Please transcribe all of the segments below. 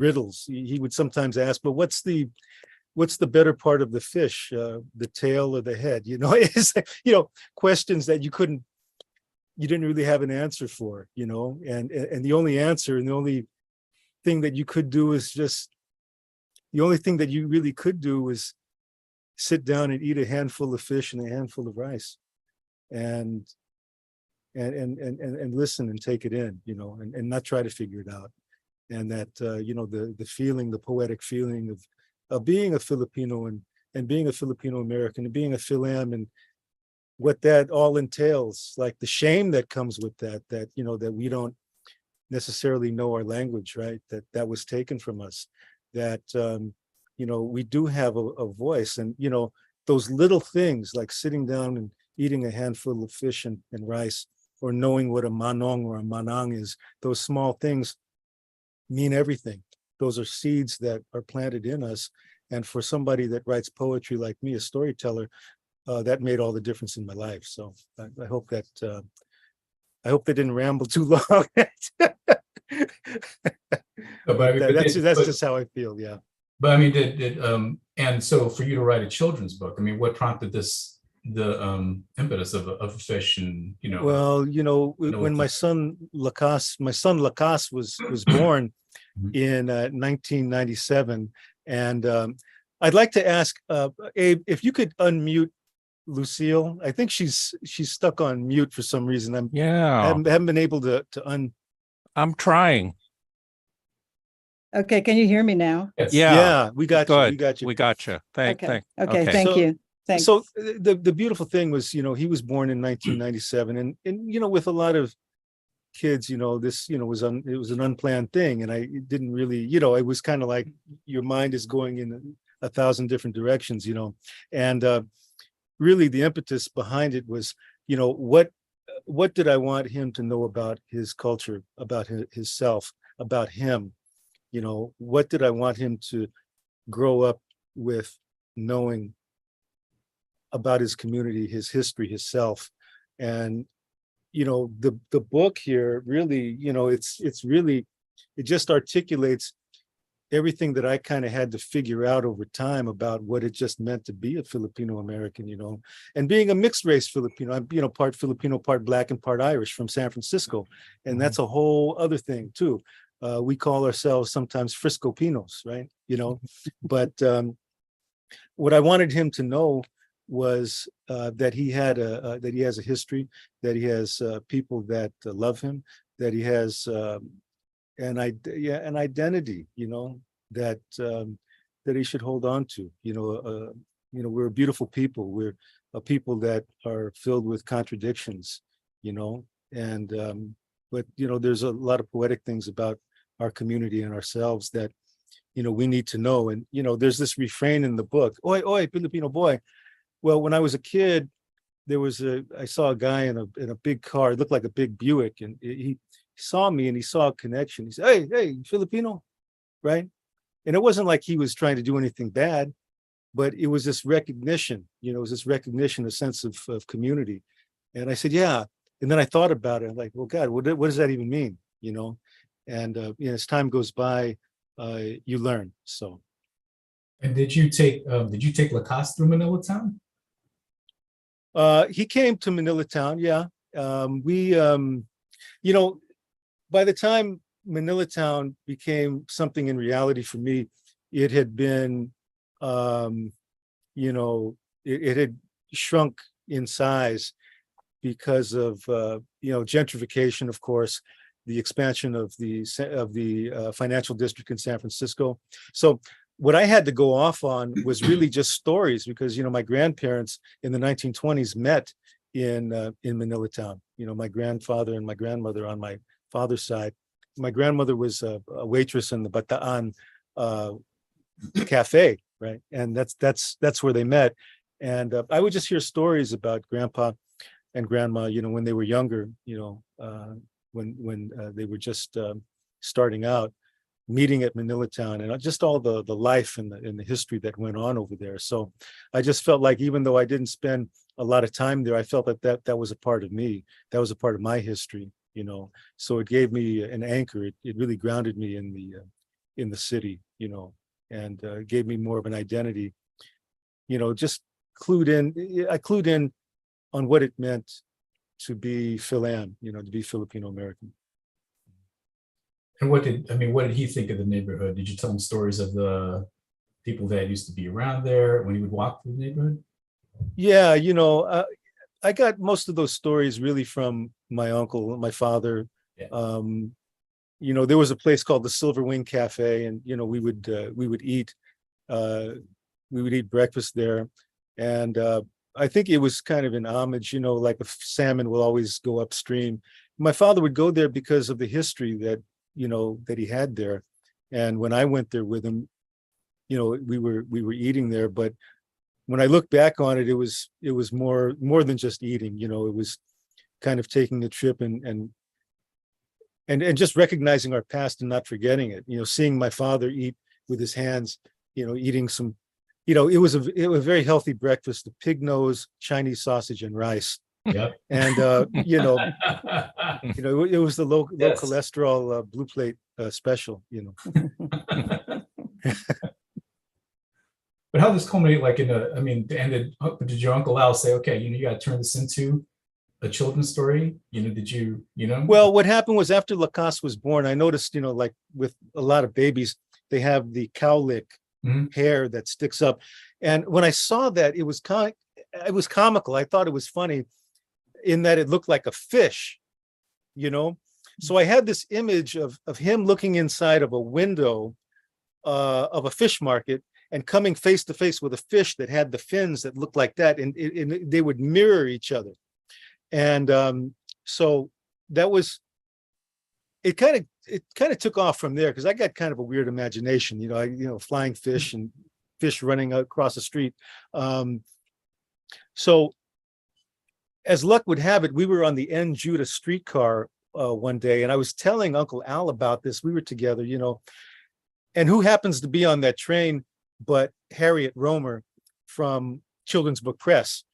riddles. He would sometimes ask, "But what's the better part of the fish, the tail or the head?" It's like, questions that you didn't really have an answer for, and the only answer and the only thing that you could do is the only thing that you really could do was sit down and eat a handful of fish and a handful of rice, and listen and take it in, and not try to figure it out. And that the feeling, the poetic feeling of being a Filipino and being a Filipino American and being a Filam, and what that all entails, like the shame that comes with that we don't necessarily know our language, right? That was taken from us, that we do have a voice, and those little things like sitting down and eating a handful of fish and rice, or knowing what a manong or a manang is. Those small things mean everything. Those are seeds that are planted in us. And for somebody that writes poetry like me, a storyteller, that made all the difference in my life. So I hope that they didn't ramble too long. That's just how I feel. Yeah. But I mean, and so for you to write a children's book, I mean, what prompted the impetus of a fish, and Well, when my son Lakas was born in 1997, and I'd like to ask Abe if you could unmute Lucille. I think she's stuck on mute for some reason. I haven't been able to I'm trying. Okay, can you hear me now? Yes. Yeah, we got Good. you. We got you. Thank Okay, okay. thank you. Thanks. So the beautiful thing was, he was born in 1997, and with a lot of kids, this it was an unplanned thing, and I didn't really, it was kind of like your mind is going in 1,000 different directions, and really the impetus behind it was, what did I want him to know about his culture, about his self, about him? What did I want him to grow up with, knowing about his community, his history, his self? And the book here really, it just articulates everything that I kind of had to figure out over time about what it just meant to be a Filipino American, and being a mixed race Filipino. I'm, part Filipino, part Black, and part Irish from San Francisco. And that's a whole other thing too. We call ourselves sometimes Frisco-Pinos, right? But what I wanted him to know was that he has a history, that he has people that love him, that he has an identity, that he should hold on to. We're a beautiful people. We're a people that are filled with contradictions, and but there's a lot of poetic things about our community and ourselves that we need to know. And there's this refrain in the book, "Oi, oi, Filipino boy." Well, when I was a kid, I saw a guy in a big car. It looked like a big Buick, and he saw me and he saw a connection. He said, "Hey, Filipino," right? And it wasn't like he was trying to do anything bad, but it was this recognition. It was this recognition, a sense of community. And I said, "Yeah." And then I thought about it. I'm like, "Well, God, what does that even mean?" And as time goes by, you learn. So. And did you take Lakas through Manilatown? He came to Manilatown, yeah. We, by the time Manilatown became something in reality for me, it had been, it had shrunk in size because of, gentrification, of course, the expansion of the financial district in San Francisco. So what I had to go off on was really just stories, because my grandparents in the 1920s met in Manilatown. My grandfather and my grandmother on my father's side. My grandmother was a waitress in the Bataan cafe, right? And that's where they met. And I would just hear stories about grandpa and grandma, when they were younger, when they were just starting out, meeting at Manilatown, and just all the life and the history that went on over there. So I just felt like, even though I didn't spend a lot of time there, I felt that was a part of me. That was a part of my history, So it gave me an anchor. It really grounded me in the city, and gave me more of an identity. Just I clued in on what it meant to be Philan, to be Filipino American. And what did he think of the neighborhood? Did you tell him stories of the people that used to be around there when he would walk through the neighborhood? Yeah, I got most of those stories really from my uncle, my father. Yeah. There was a place called the Silver Wing Cafe, and we would eat breakfast there, and I think it was kind of an homage, like a salmon will always go upstream. My father would go there because of the history that he had there, and when I went there with him, we were eating there. But when I look back on it, it was more than just eating. It was kind of taking the trip and just recognizing our past and not forgetting it. Seeing my father eat with his hands, eating some, it was a very healthy breakfast: the pig nose, Chinese sausage, and rice. Yep. And it was the low Yes. cholesterol blue plate special. But how does this culminate? Like did your Uncle Al say, okay, you got to turn this into a children's story? Did you? Well, what happened was after Lakas was born, I noticed, like with a lot of babies, they have the cowlick hair that sticks up, and when I saw that, it was comical. I thought it was funny, in that it looked like a fish, So I had this image of him looking inside of a window of a fish market and coming face to face with a fish that had the fins that looked like that, and they would mirror each other. And so that was, it kind of took off from there, because I got kind of a weird imagination, flying fish and fish running across the street. So as luck would have it, we were on the N Judah streetcar one day, and I was telling Uncle Al about this. We were together, and who happens to be on that train but Harriet Romer from Children's Book Press.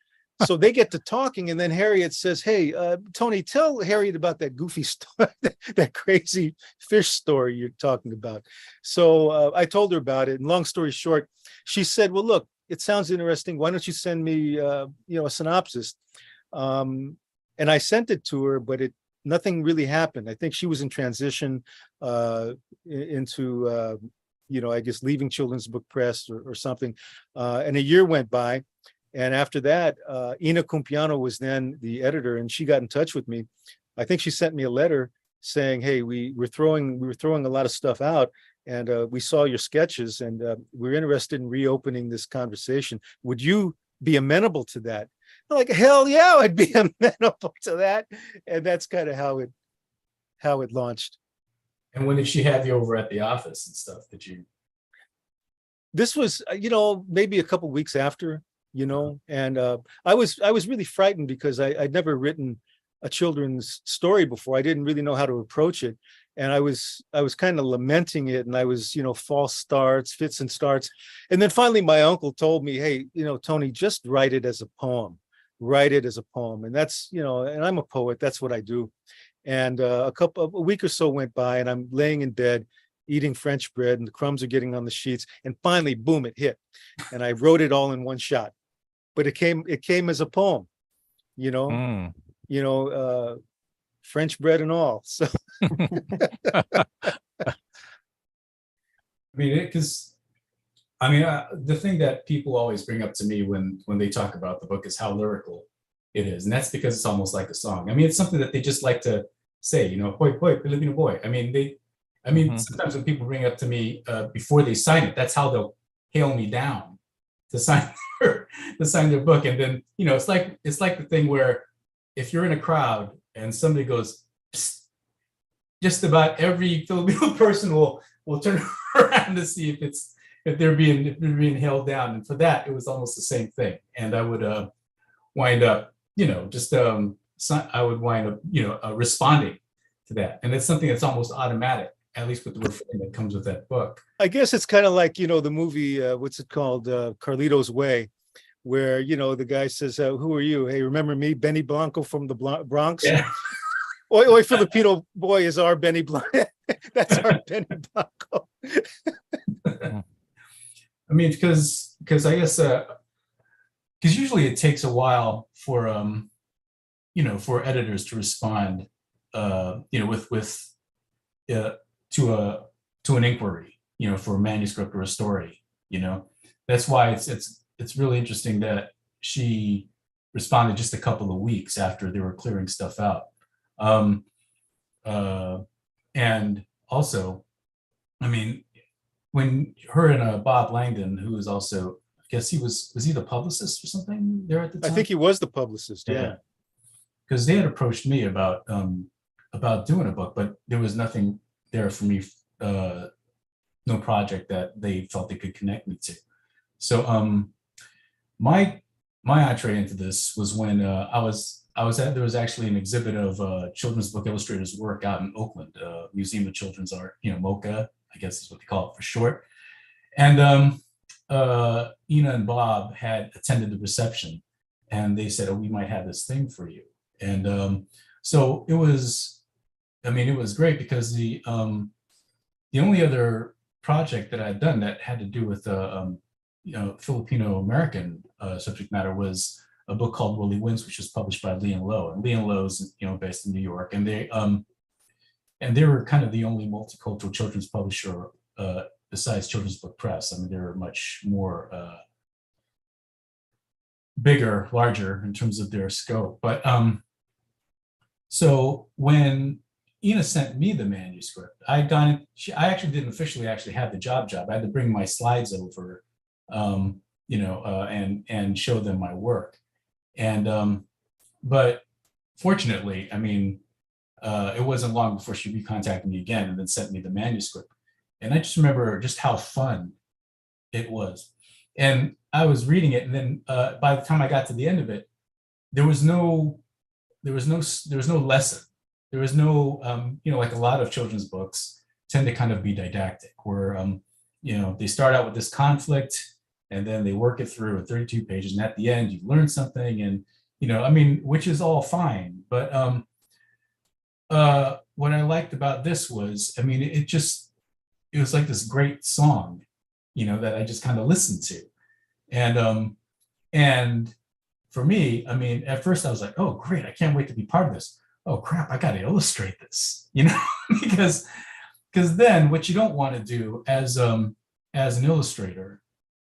So they get to talking, and then Harriet says, "Hey, Tony, tell Harriet about that goofy story, that crazy fish story you're talking about." So I told her about it, and long story short, she said, "Well, look, it sounds interesting. Why don't you send me, a synopsis?" And I sent it to her, but nothing really happened. I think she was in transition into, I guess, leaving Children's Book Press or something. And a year went by. And after that, Ina Cumpiano was then the editor, and she got in touch with me. I think she sent me a letter saying, "Hey, we were throwing a lot of stuff out, and we saw your sketches, and we're interested in reopening this conversation. Would you be amenable to that?" I'm like, hell yeah, I'd be amenable to that. And that's kind of how it launched. And when did she have you over at the office and stuff? This was, maybe a couple weeks after, and I was really frightened, because I'd never written a children's story before. I didn't really know how to approach it. And I was kind of lamenting it, and I was, false starts, fits and starts. And then finally my uncle told me, "Hey, Tony, just write it as a poem. Write it as a poem." And that's, and I'm a poet, that's what I do. And a week or so went by, and I'm laying in bed eating French bread, and the crumbs are getting on the sheets, and finally, boom, it hit. And I wrote it all in one shot. But it came as a poem, French bread and all. So the thing that people always bring up to me when they talk about the book is how lyrical it is. And that's because it's almost like a song. It's something that they just like to say, "Hoy, hoy, Filipino boy." Sometimes when people bring it up to me before they sign it, that's how they'll hail me down to sign their book. And then, it's like the thing where if you're in a crowd and somebody goes, "Psst," just about every Filipino person will turn around to see if they're being held down. And for that, it was almost the same thing. And I would wind up, I would wind up, responding to that. And it's something that's almost automatic, at least with the refrain that comes with that book. I guess it's kind of like, the movie, what's it called? Carlito's Way, where, the guy says, "Who are you? Hey, remember me, Benny Blanco from the Bronx?" Yeah. Oi Filipino Boy is our Benny Blanco. That's our Benny Blanco. I mean, because I guess because usually it takes a while for for editors to respond with to an inquiry, for a manuscript or a story. That's why it's really interesting that she responded just a couple of weeks after they were clearing stuff out. And also, I mean, when her and Bob Langdon, who is also, I guess was he the publicist or something there at the time? I think he was the publicist. Yeah. Because they had approached me about doing a book, but there was nothing there for me, no project that they felt they could connect me to. So my entree into this was when there was actually an exhibit of children's book illustrators' work out in Oakland, Museum of Children's Art, MoCA, I guess is what they call it for short. And Ina and Bob had attended the reception, and they said, "Oh, we might have this thing for you." And so it was great because the only other project that I'd done that had to do with Filipino American subject matter was a book called Willie Wins, which was published by Lee and Low. And Lee and Low's based in New York, and they were kind of the only multicultural children's publisher besides Children's Book Press. I mean, they were much more bigger, larger in terms of their scope. But so when Ina sent me the manuscript, I actually didn't officially have the job. I had to bring my slides over, and show them my work. And but fortunately, I mean, it wasn't long before she recontacted me again and then sent me the manuscript. And I just remember just how fun it was. And I was reading it, and then by the time I got to the end of it, there was no lesson. There was no, like a lot of children's books tend to kind of be didactic, where they start out with this conflict, and then they work it through at 32 pages, and at the end you learn something, and which is all fine. But what I liked about this was, I mean, it was like this great song, that I just kind of listened to. And for me, I mean, at first I was like, oh, great, I can't wait to be part of this. Oh crap, I got to illustrate this, because then what you don't want to do as an illustrator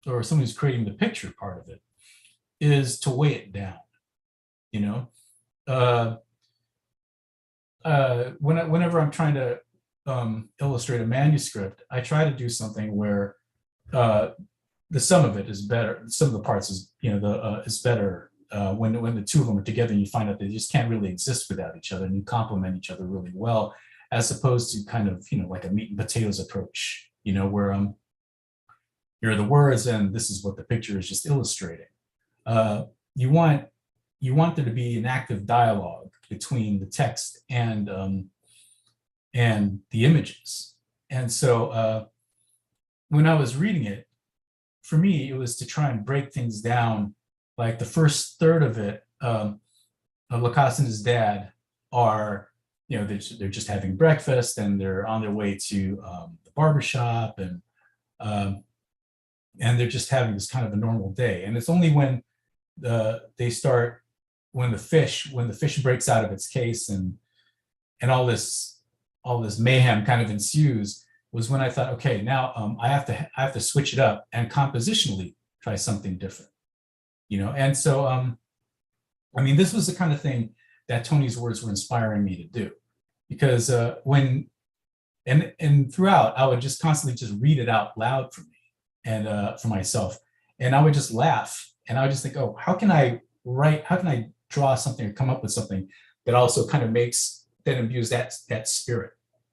or someone who's creating the picture part of it is to weigh it down. Whenever I'm trying to illustrate a manuscript, I try to do something where the sum of it is better. Some of the parts is is better when the two of them are together, and you find out they just can't really exist without each other, and you complement each other really well, as opposed to kind of like a meat and potatoes approach, where here are the words and this is what the picture is just illustrating. You want there to be an active dialogue between the text and the images. And so when I was reading it, for me, it was to try and break things down. Like the first third of it, Lakas and his dad are, they're just having breakfast, and they're on their way to the barbershop, and they're just having this kind of a normal day. And it's only when when the fish breaks out of its case and all this mayhem kind of ensues, was when I thought, okay, now I have to switch it up and compositionally try something different. And so I mean, this was the kind of thing that Tony's words were inspiring me to do, because when throughout, I would just constantly just read it out loud for me and for myself, and I would just laugh, and I would just think, oh, how can I draw something or come up with something that also kind of imbues that spirit,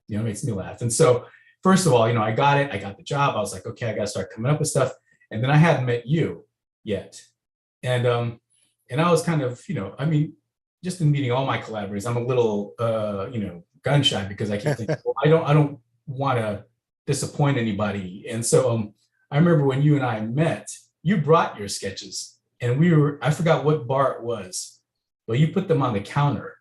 makes me laugh. And so first of all, I got the job. I was like, okay, I got to start coming up with stuff, and then I hadn't met you yet. And I was kind of, I mean, just in meeting all my collaborators, I'm a little, gun shy, because I keep thinking, well, I don't want to disappoint anybody. And so I remember when you and I met, you brought your sketches, and I forgot what bar it was, but you put them on the counter,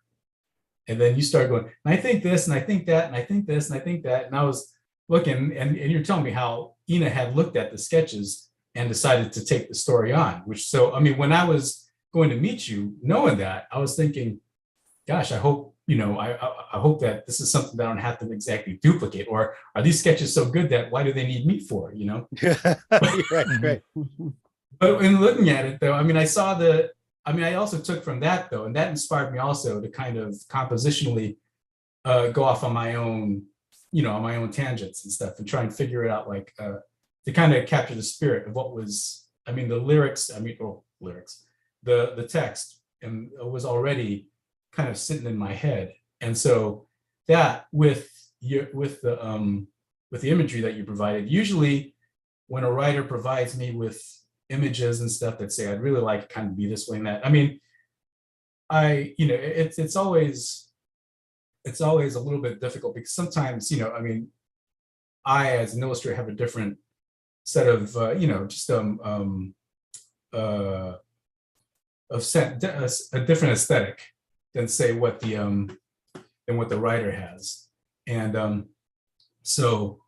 And then you started going, and I think this, and I think that, and I think this, and I think that. And I was looking, and you're telling me how Ina had looked at the sketches and decided to take the story on, which, so, I mean, when I was going to meet you, knowing that, I was thinking, gosh, I hope, I hope that this is something that I don't have to exactly duplicate, or are these sketches so good that why do they need me for, Right. But in looking at it, though, I mean, I also took from that, though, and that inspired me also to kind of compositionally go off on my own, on my own tangents and stuff, and try and figure it out, like to kind of capture the spirit of what was, I mean, the lyrics, the text, and it was already kind of sitting in my head. And so that with the imagery that you provided, usually when a writer provides me with images and stuff that say, I'd really like it kind of be this way and that. I mean, it's always a little bit difficult because sometimes, I mean, I, as an illustrator, have a different set of, a different aesthetic than say what the writer has. And so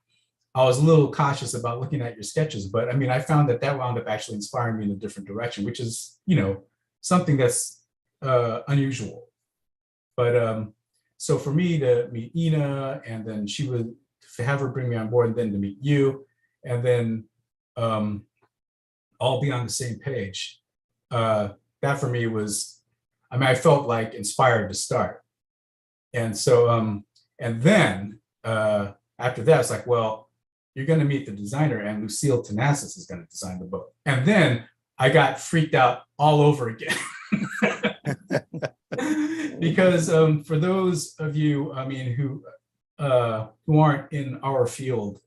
I was a little cautious about looking at your sketches, but I mean, I found that wound up actually inspiring me in a different direction, which is, something that's unusual. But so for me to meet Ina, and then she would have her bring me on board, and then to meet you, and then all be on the same page. That for me was, I mean, I felt like inspired to start. And so, and then after that, it's like, well, you're going to meet the designer, and Lucille Tenazas is going to design the book. And then I got freaked out all over again. Because for those of you, I mean, who aren't in our field,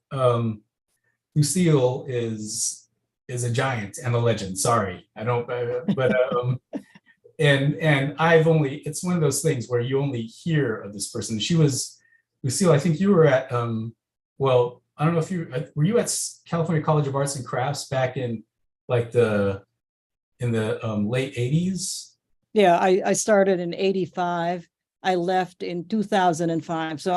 Lucille is a giant and a legend. Sorry, I don't, but and it's one of those things where you only hear of this person. She was, Lucille, I think you were at, well, I don't know if were you at California College of Arts and Crafts back in like in the late 80s? Yeah, I started in 85. I left in 2005. So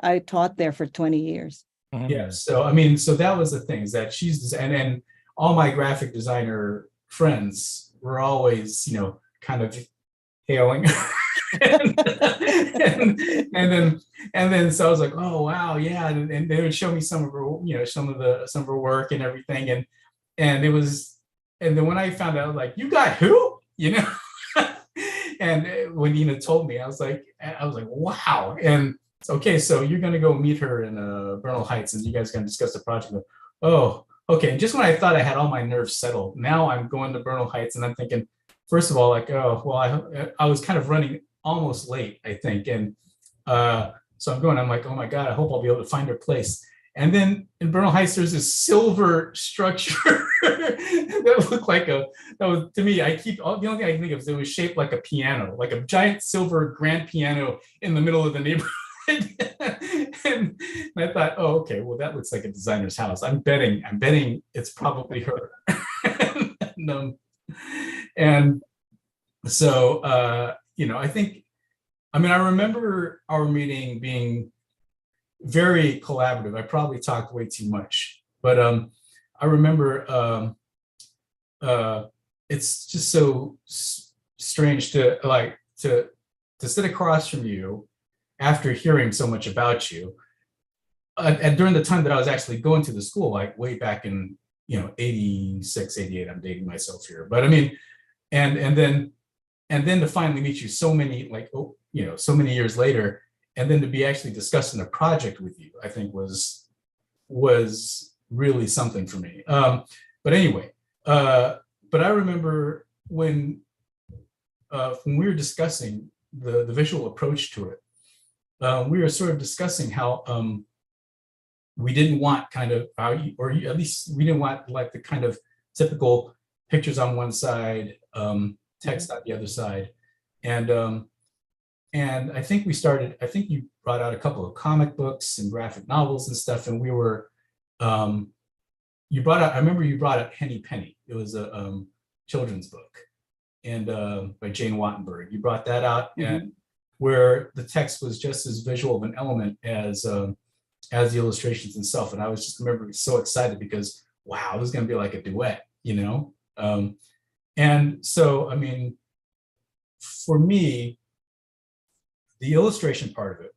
I taught there for 20 years. Yeah. So, I mean, so that was the thing, is that and all my graphic designer friends were always, kind of hailing. and then so I was like, oh wow, yeah, and they would show me some of her, some of her work and everything, and it was, and then when I found out, like, you got who, and when Ina told me, I was like, wow. And okay, so you're gonna go meet her in Bernal Heights, and you guys are gonna discuss the project. Oh, okay. And just when I thought I had all my nerves settled, now I'm going to Bernal Heights, and I'm thinking, first of all, like, oh well, I was kind of running almost late, I think, and so I'm like, oh my god, I hope I'll be able to find her place. And then in Bernal Heights, there's this silver structure that looked like that was, to me, the only thing I can think of is it was shaped like a piano, like a giant silver grand piano in the middle of the neighborhood. and I thought, oh, okay, well, that looks like a designer's house. I'm betting it's probably her. and so, I think, I mean, I remember our meeting being very collaborative. I probably talked way too much, but I remember it's just so strange to sit across from you after hearing so much about you, and during the time that I was actually going to the school, like way back in 86, 88. I'm dating myself here, but I mean, and then to finally meet you so many so many years later, and then to be actually discussing a project with you, I think was really something for me. But anyway, but I remember when we were discussing the visual approach to it, we were sort of discussing how we didn't want kind of, or at least we didn't want like the kind of typical pictures on one side, text on the other side, and I think you brought out a couple of comic books and graphic novels and stuff, and we were, I remember you brought out Henny Penny. It was a children's book, and by Jane Wattenberg. You brought that out, and where the text was just as visual of an element as the illustrations themselves. And I was just remember so excited because, wow, this is going to be like a duet, you know? And so, I mean, for me, the illustration part of it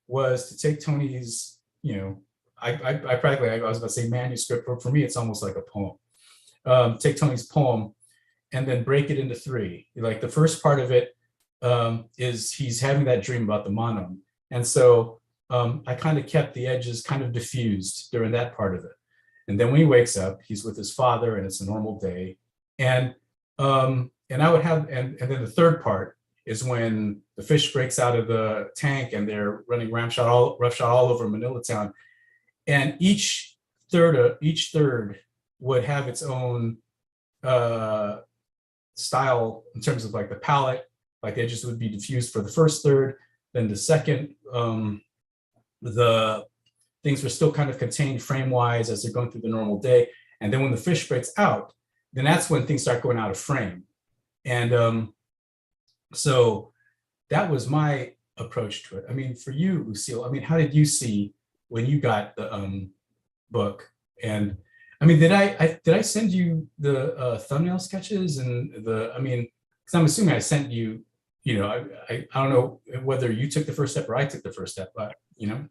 was to take Tony's, you know, I practically, I was about to say manuscript, but for me, it's almost like a poem. Take Tony's poem and then break it into three. Like the first part of it is he's having that dream about the mono. And so I kind of kept the edges kind of diffused during that part of it. And then when he wakes up, he's with his father and it's a normal day. And I would have, and then the third part is when the fish breaks out of the tank and they're running roughshod all over Manilatown. And each third would have its own style in terms of like the palette, like the edges would be diffused for the first third. Then the second, the things were still kind of contained frame-wise as they're going through the normal day. And then when the fish breaks out, then that's when things start going out of frame. And so that was my approach to it. I mean, for you, Lucille, I mean, how did you see when you got the book? And I mean, did I send you the thumbnail sketches and I mean, because I'm assuming I sent you, you know, I don't know whether you took the first step or I took the first step, but you know.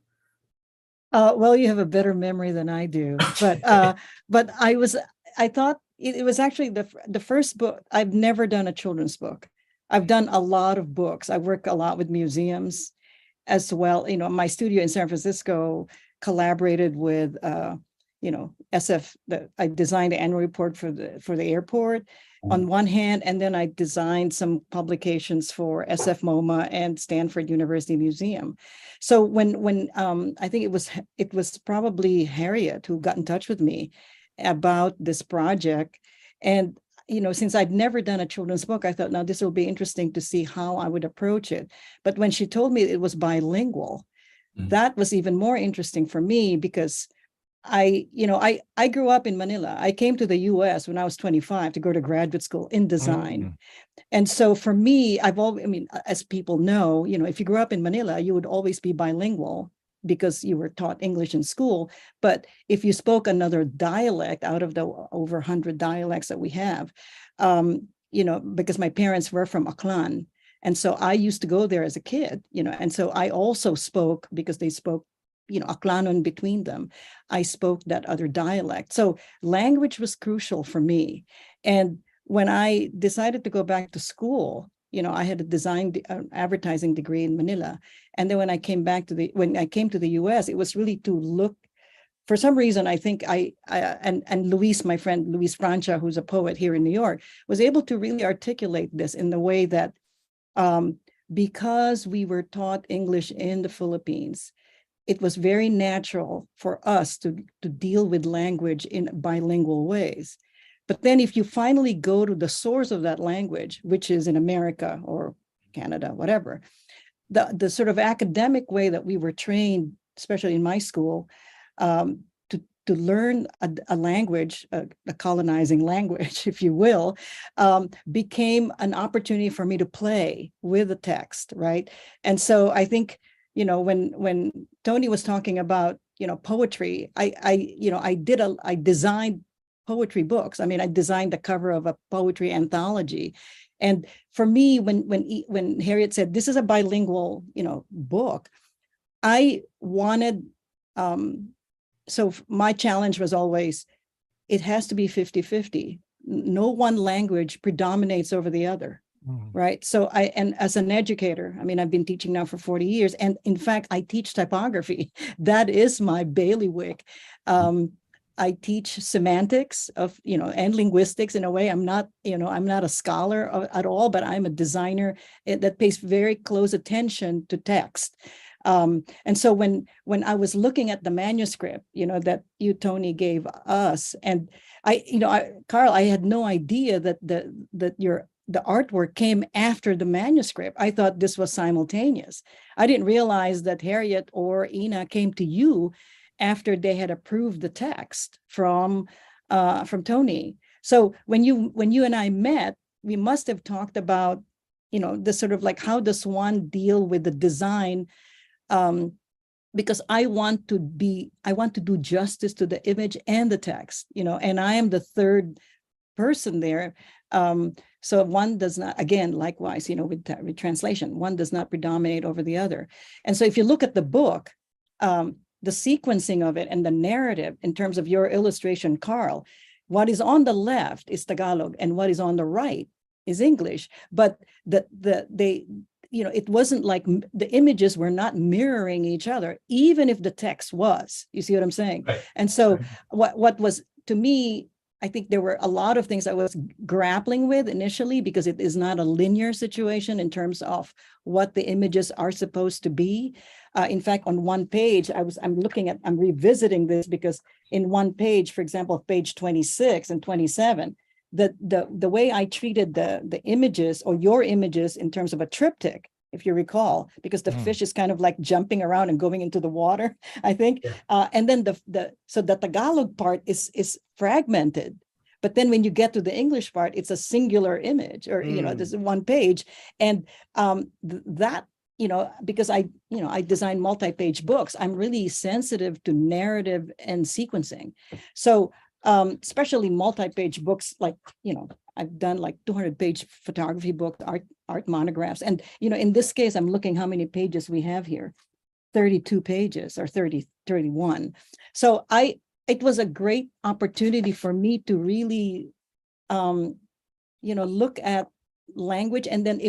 Well, you have a better memory than I do, but I thought it was actually the first book. I've never done a children's book. I've done a lot of books. I work a lot with museums as well. You know, my studio in San Francisco collaborated with, you know, SF. I designed the annual report for the airport on one hand, and then I designed some publications for SF MoMA and Stanford University Museum. So when I think it was probably Harriet who got in touch with me about this project. And you know, since I'd never done a children's book, I thought, now this will be interesting to see how I would approach it. But when she told me it was bilingual, that was even more interesting for me because I grew up in Manila. I came to the US when I was 25 to go to graduate school in design. And so for me, as people know, you know, if you grew up in Manila, you would always be bilingual because you were taught English in school. But if you spoke another dialect out of the over 100 dialects that we have, you know, because my parents were from Aklan. And so I used to go there as a kid, you know, and so I also spoke, because they spoke, you know, Aklanon between them, I spoke that other dialect. So language was crucial for me. And when I decided to go back to school, you know, I had a design advertising degree in Manila. And then when I came to the US, it was really to look, for some reason, I think and Luis, my friend, Luis Francia, who's a poet here in New York, was able to really articulate this in the way that because we were taught English in the Philippines, it was very natural for us to deal with language in bilingual ways. But then if you finally go to the source of that language, which is in America or Canada, whatever, the sort of academic way that we were trained, especially in my school, to learn a language, a colonizing language, if you will, became an opportunity for me to play with the text, right? And so I think, you know, when Tony was talking about, you know, poetry, I designed poetry books. I mean, I designed the cover of a poetry anthology. And for me, when Harriet said, this is a bilingual, you know, book, I wanted, so my challenge was always, it has to be 50-50. No one language predominates over the other. Right. So and as an educator, I mean, I've been teaching now for 40 years. And in fact, I teach typography. That is my bailiwick. I teach semantics of, you know, and linguistics in a way. I'm not a scholar at all, but I'm a designer that pays very close attention to text. And so when I was looking at the manuscript, you know, that you, Tony, gave us, and Carl, I had no idea that the artwork came after the manuscript. I thought this was simultaneous. I didn't realize that Harriet or Ina came to you after they had approved the text from Tony. So when you and I met, we must have talked about, the sort of like, how does one deal with the design? Because I want to do justice to the image and the text, and I am the third person there. So one does not, again, likewise, with translation, one does not predominate over the other. And so if you look at the book, the sequencing of it and the narrative in terms of your illustration, Carl, what is on the left is Tagalog and what is on the right is English. But it wasn't like the images were not mirroring each other, even if the text was. You see what I'm saying? Right. And so what was, to me, I think there were a lot of things I was grappling with initially, because it is not a linear situation in terms of what the images are supposed to be. In fact, on one page, I'm revisiting this, because in one page, for example, page 26 and 27, the way I treated the images, or your images, in terms of a triptych, if you recall, because the fish is kind of like jumping around and going into the water, I think. Yeah. And then so the Tagalog part is fragmented. But then when you get to the English part, it's a singular image, or, there's one page. And that, because I design multi-page books, I'm really sensitive to narrative and sequencing. So especially multi-page books, like, I've done like 200-page photography books, art monographs. And, in this case, I'm looking how many pages we have here, 32 pages or 31. So it was a great opportunity for me to really, look at language. And then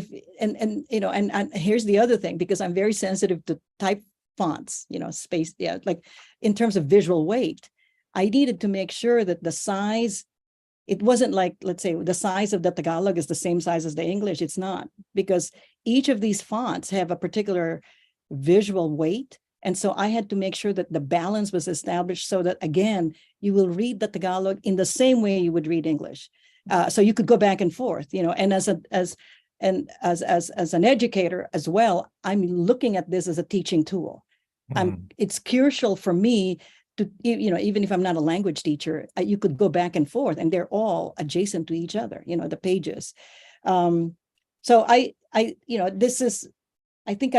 and here's the other thing, because I'm very sensitive to type fonts, space, like in terms of visual weight, I needed to make sure that the size, it wasn't like, let's say, the size of the Tagalog is the same size as the English. It's not, because each of these fonts have a particular visual weight. And so I had to make sure that the balance was established, so that, again, you will read the Tagalog in the same way you would read English. So you could go back and forth, and as an educator as well, I'm looking at this as a teaching tool. It's crucial for me to, even if I'm not a language teacher, you could go back and forth, and they're all adjacent to each other, the pages. So this is, I think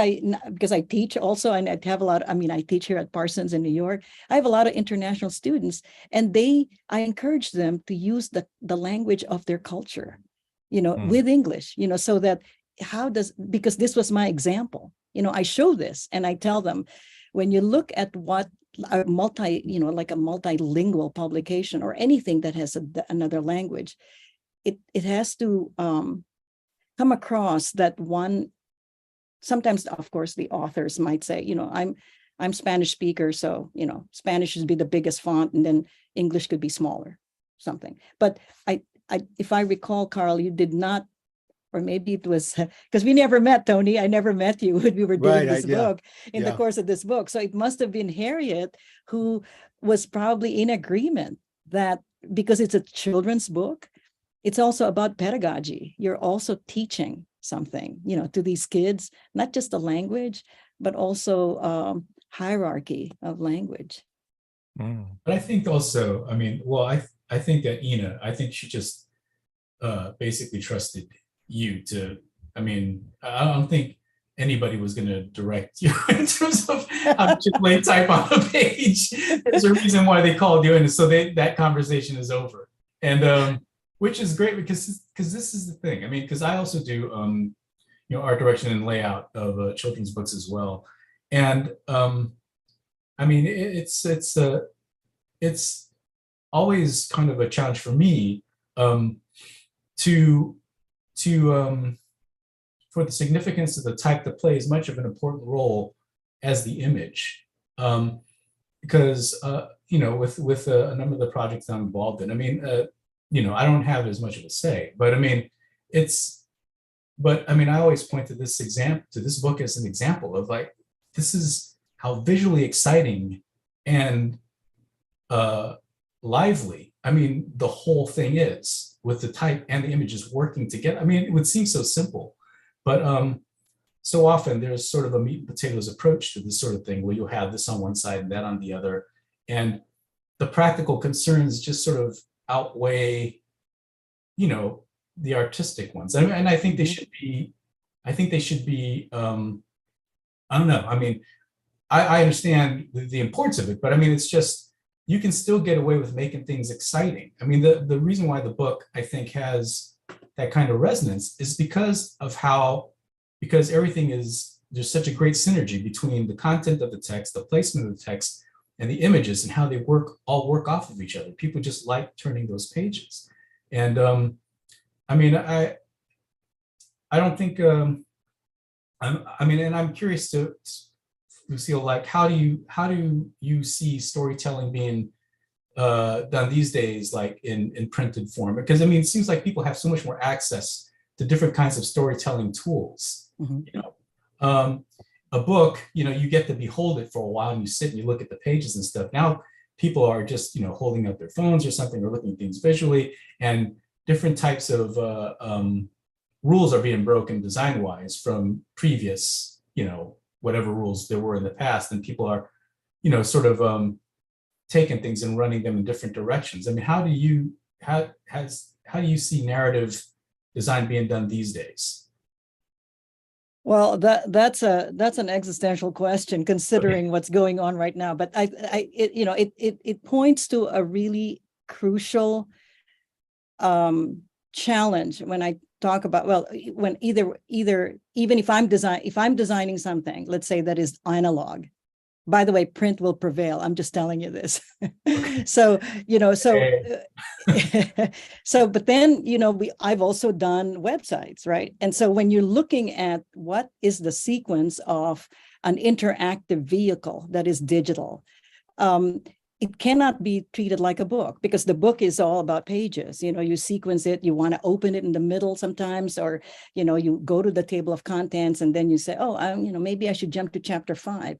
because I teach also, and I have a lot, I teach here at Parsons in New York. I have a lot of international students, and I encourage them to use the language of their culture, with English, so that because this was my example, I show this and I tell them, when you look at what a like a multilingual publication or anything that has another language, it has to come across that one. Sometimes, of course, the authors might say, I'm Spanish speaker, so, Spanish should be the biggest font, and then English could be smaller, something. But if I recall, Carl, you did not, or maybe it was because we never met, Tony. I never met you when we were doing this book in the course of this book. So it must have been Harriet who was probably in agreement that, because it's a children's book, it's also about pedagogy. You're also teaching something, to these kids, not just the language, but also hierarchy of language. But I think also, I think that Ina, I think she just basically trusted you to, I don't think anybody was going to direct you in terms of how to play type on a page. There's a reason why they called you in, so that conversation is over. And which is great, because this is the thing. Because I also do art direction and layout of children's books as well. And it's always kind of a challenge for me to for the significance of the type that plays much of an important role as the image. Because with a number of the projects I'm involved in, I don't have as much of a say, but I always point to this book as an example of, like, this is how visually exciting and lively, the whole thing is, with the type and the images working together. It would seem so simple, but so often there's sort of a meat and potatoes approach to this sort of thing, where you'll have this on one side and that on the other. And the practical concerns just sort of outweigh, the artistic ones. And I think they should be I think they should be, I don't know. I mean, I understand the importance of it, but I mean, it's just, you can still get away with making things exciting. I mean, the reason why the book, I think, has that kind of resonance is because of because everything is, there's such a great synergy between the content of the text, the placement of the text, and the images, and how they all work off of each other. People just like turning those pages. And I mean, I don't think, I mean, and I'm curious to, Lucille, like, how do you see storytelling being done these days, like in printed form? Because I mean, it seems like people have so much more access to different kinds of storytelling tools. Mhm. You know, a book, you know, you get to behold it for a while, and you sit and you look at the pages and stuff. Now people are just, you know, holding up their phones or something, or looking at things visually, and different types of rules are being broken design-wise from previous, you know, whatever rules there were in the past, and people are, you know, sort of taking things and running them in different directions. I mean, how do you see narrative design being done these days? Well, that's an existential question, considering what's going on right now. But it points to a really crucial challenge when I talk about, well, when either even if I'm designing something, let's say, that is analog. By the way, print will prevail. I'm just telling you this. So, you know, but then, you know, I've also done websites, right? And so when you're looking at what is the sequence of an interactive vehicle that is digital, it cannot be treated like a book, because the book is all about pages. You know, you sequence it, you want to open it in the middle sometimes, or, you know, you go to the table of contents and then you say, oh, you know, maybe I should jump to chapter 5,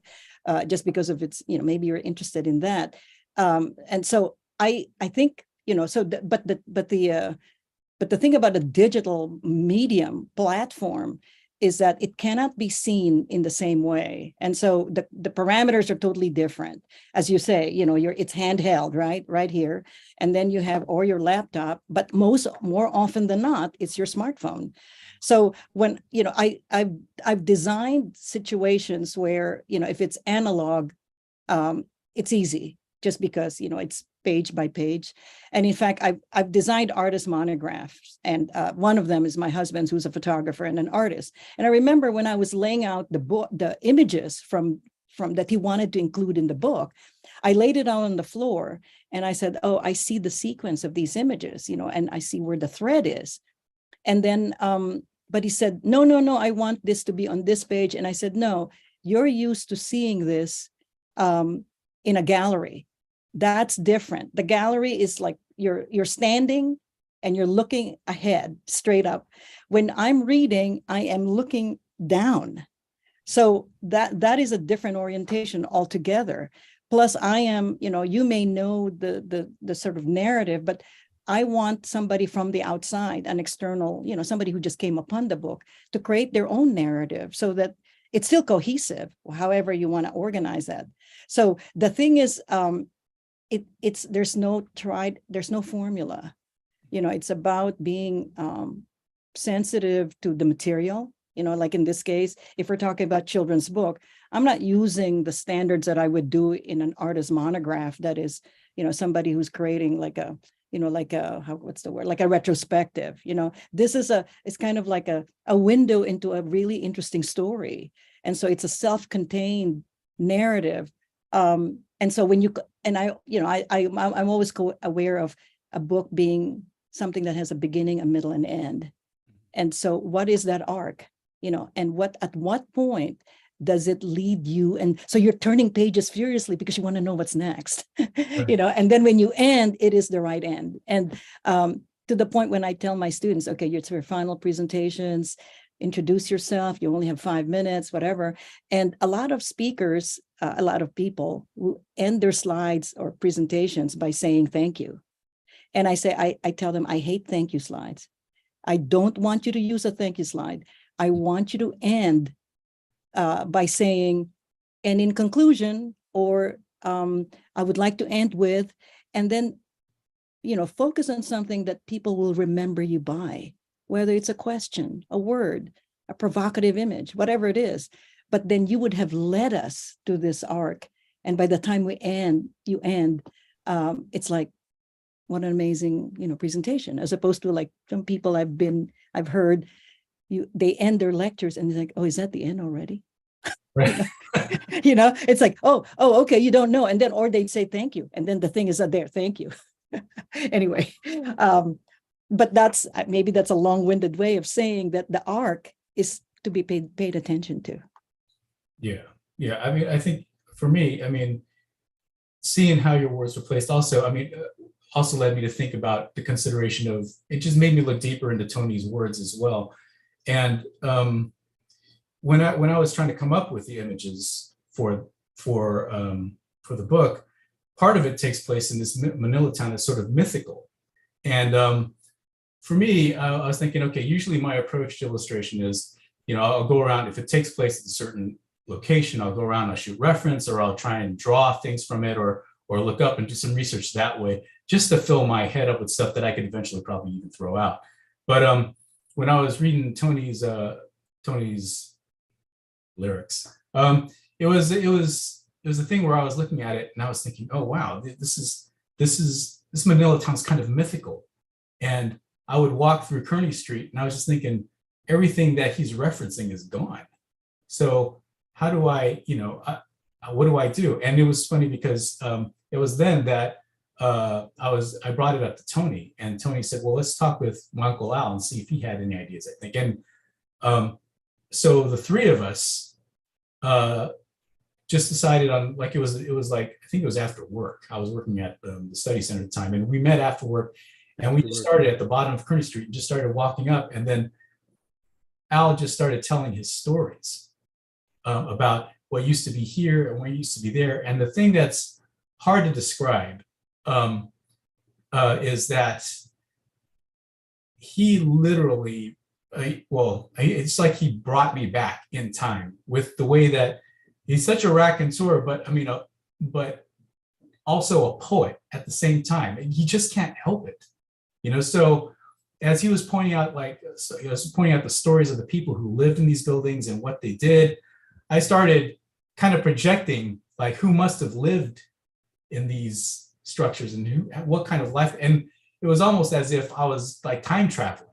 just because of its, you know, maybe you're interested in that. And so I think, you know, so, but the thing about a digital medium platform is that it cannot be seen in the same way. And so the parameters are totally different. As you say, you know, it's handheld, right here. And then you have, or your laptop, but more often than not, it's your smartphone. So when, you know, I've designed situations where, you know, if it's analog, it's easy, just because, you know, it's page by page. And in fact, I've designed artist monographs, and one of them is my husband's, who's a photographer and an artist. And I remember when I was laying out the images from that he wanted to include in the book, I laid it out on the floor and I said, oh, I see the sequence of these images, you know, and I see where the thread is. And then, but he said, no, I want this to be on this page. And I said, no, you're used to seeing this in a gallery. That's different. The gallery is like you're standing and you're looking ahead straight up. When I'm reading, I am looking down. So that is a different orientation altogether. Plus, I am, you know, you may know the sort of narrative, but I want somebody from the outside, an external, you know, somebody who just came upon the book, to create their own narrative so that it's still cohesive, however you want to organize that. So the thing is, there's no formula. You know, it's about being sensitive to the material. You know, like in this case, if we're talking about children's book, I'm not using the standards that I would do in an artist monograph. That is, you know, somebody who's creating like a, you know, like a, what's the word? Like a retrospective. You know, this is it's kind of like a window into a really interesting story. And so it's a self-contained narrative. And so when I'm always aware of a book being something that has a beginning, a middle, and end. And so what is that arc, you know, and at what point does it lead you? And so you're turning pages furiously because you want to know what's next, Right. you know, and then when you end, it is the right end. And to the point when I tell my students, okay, it's your final presentations, introduce yourself, you only have 5 minutes, whatever. And a lot of speakers, a lot of people will end their slides or presentations by saying thank you. And I say, I tell them, I hate thank you slides. I don't want you to use a thank you slide. I want you to end by saying, and in conclusion, or I would like to end with, and then, you know, focus on something that people will remember you by, whether it's a question, a word, a provocative image, whatever it is. But then you would have led us to this arc. And by the time you end, it's like, what an amazing, presentation, as opposed to like some people I've heard they end their lectures and they're like, oh, is that the end already? Right. It's like, oh, okay, you don't know. And then, or they'd say, thank you. And then the thing is there, thank you. Anyway, but maybe that's a long-winded way of saying that the arc is to be paid attention to. Yeah. I mean, I think for me, I mean, seeing how your words were placed also, I mean, also led me to think about the consideration of, it just made me look deeper into Tony's words as well. And when I was trying to come up with the images for the book, part of it takes place in this Manilatown that's sort of mythical. And for me, I was thinking, okay, usually my approach to illustration is, I'll go around, if it takes place at a certain location, I'll go around, I'll shoot reference, or I'll try and draw things from it, or look up and do some research that way, just to fill my head up with stuff that I could eventually probably even throw out. But when I was reading Tony's lyrics, it was a thing where I was looking at it and I was thinking, oh wow, this Manilatown's kind of mythical. And I would walk through Kearney Street and I was just thinking, everything that he's referencing is gone. So how do I, what do I do? And it was funny because it was then that I brought it up to Tony, and Tony said, well, let's talk with my Uncle Al and see if he had any ideas, I think. And so the three of us just decided on, like, it was like, I think it was after work. I was working at the study center at the time, and we met after work, and we just started at the bottom of Kearney Street and just started walking up. And then Al just started telling his stories about what used to be here and what used to be there. And the thing that's hard to describe is that he literally, it's like he brought me back in time with the way that he's such a raconteur, but I mean, but also a poet at the same time. And he just can't help it, So as he was pointing out, he was pointing out the stories of the people who lived in these buildings and what they did, I started kind of projecting like who must have lived in these structures and what kind of life. And it was almost as if I was like time traveling,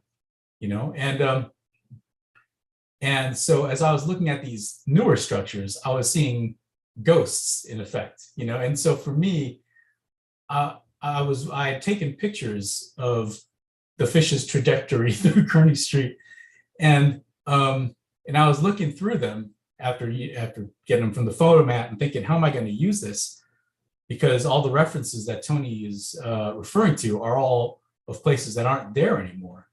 and so as I was looking at these newer structures, I was seeing ghosts in effect, and so for me, I had taken pictures of the fish's trajectory through Kearney Street, and I was looking through them after getting them from the photomat and thinking, how am I going to use this? Because all the references that Tony is referring to are all of places that aren't there anymore.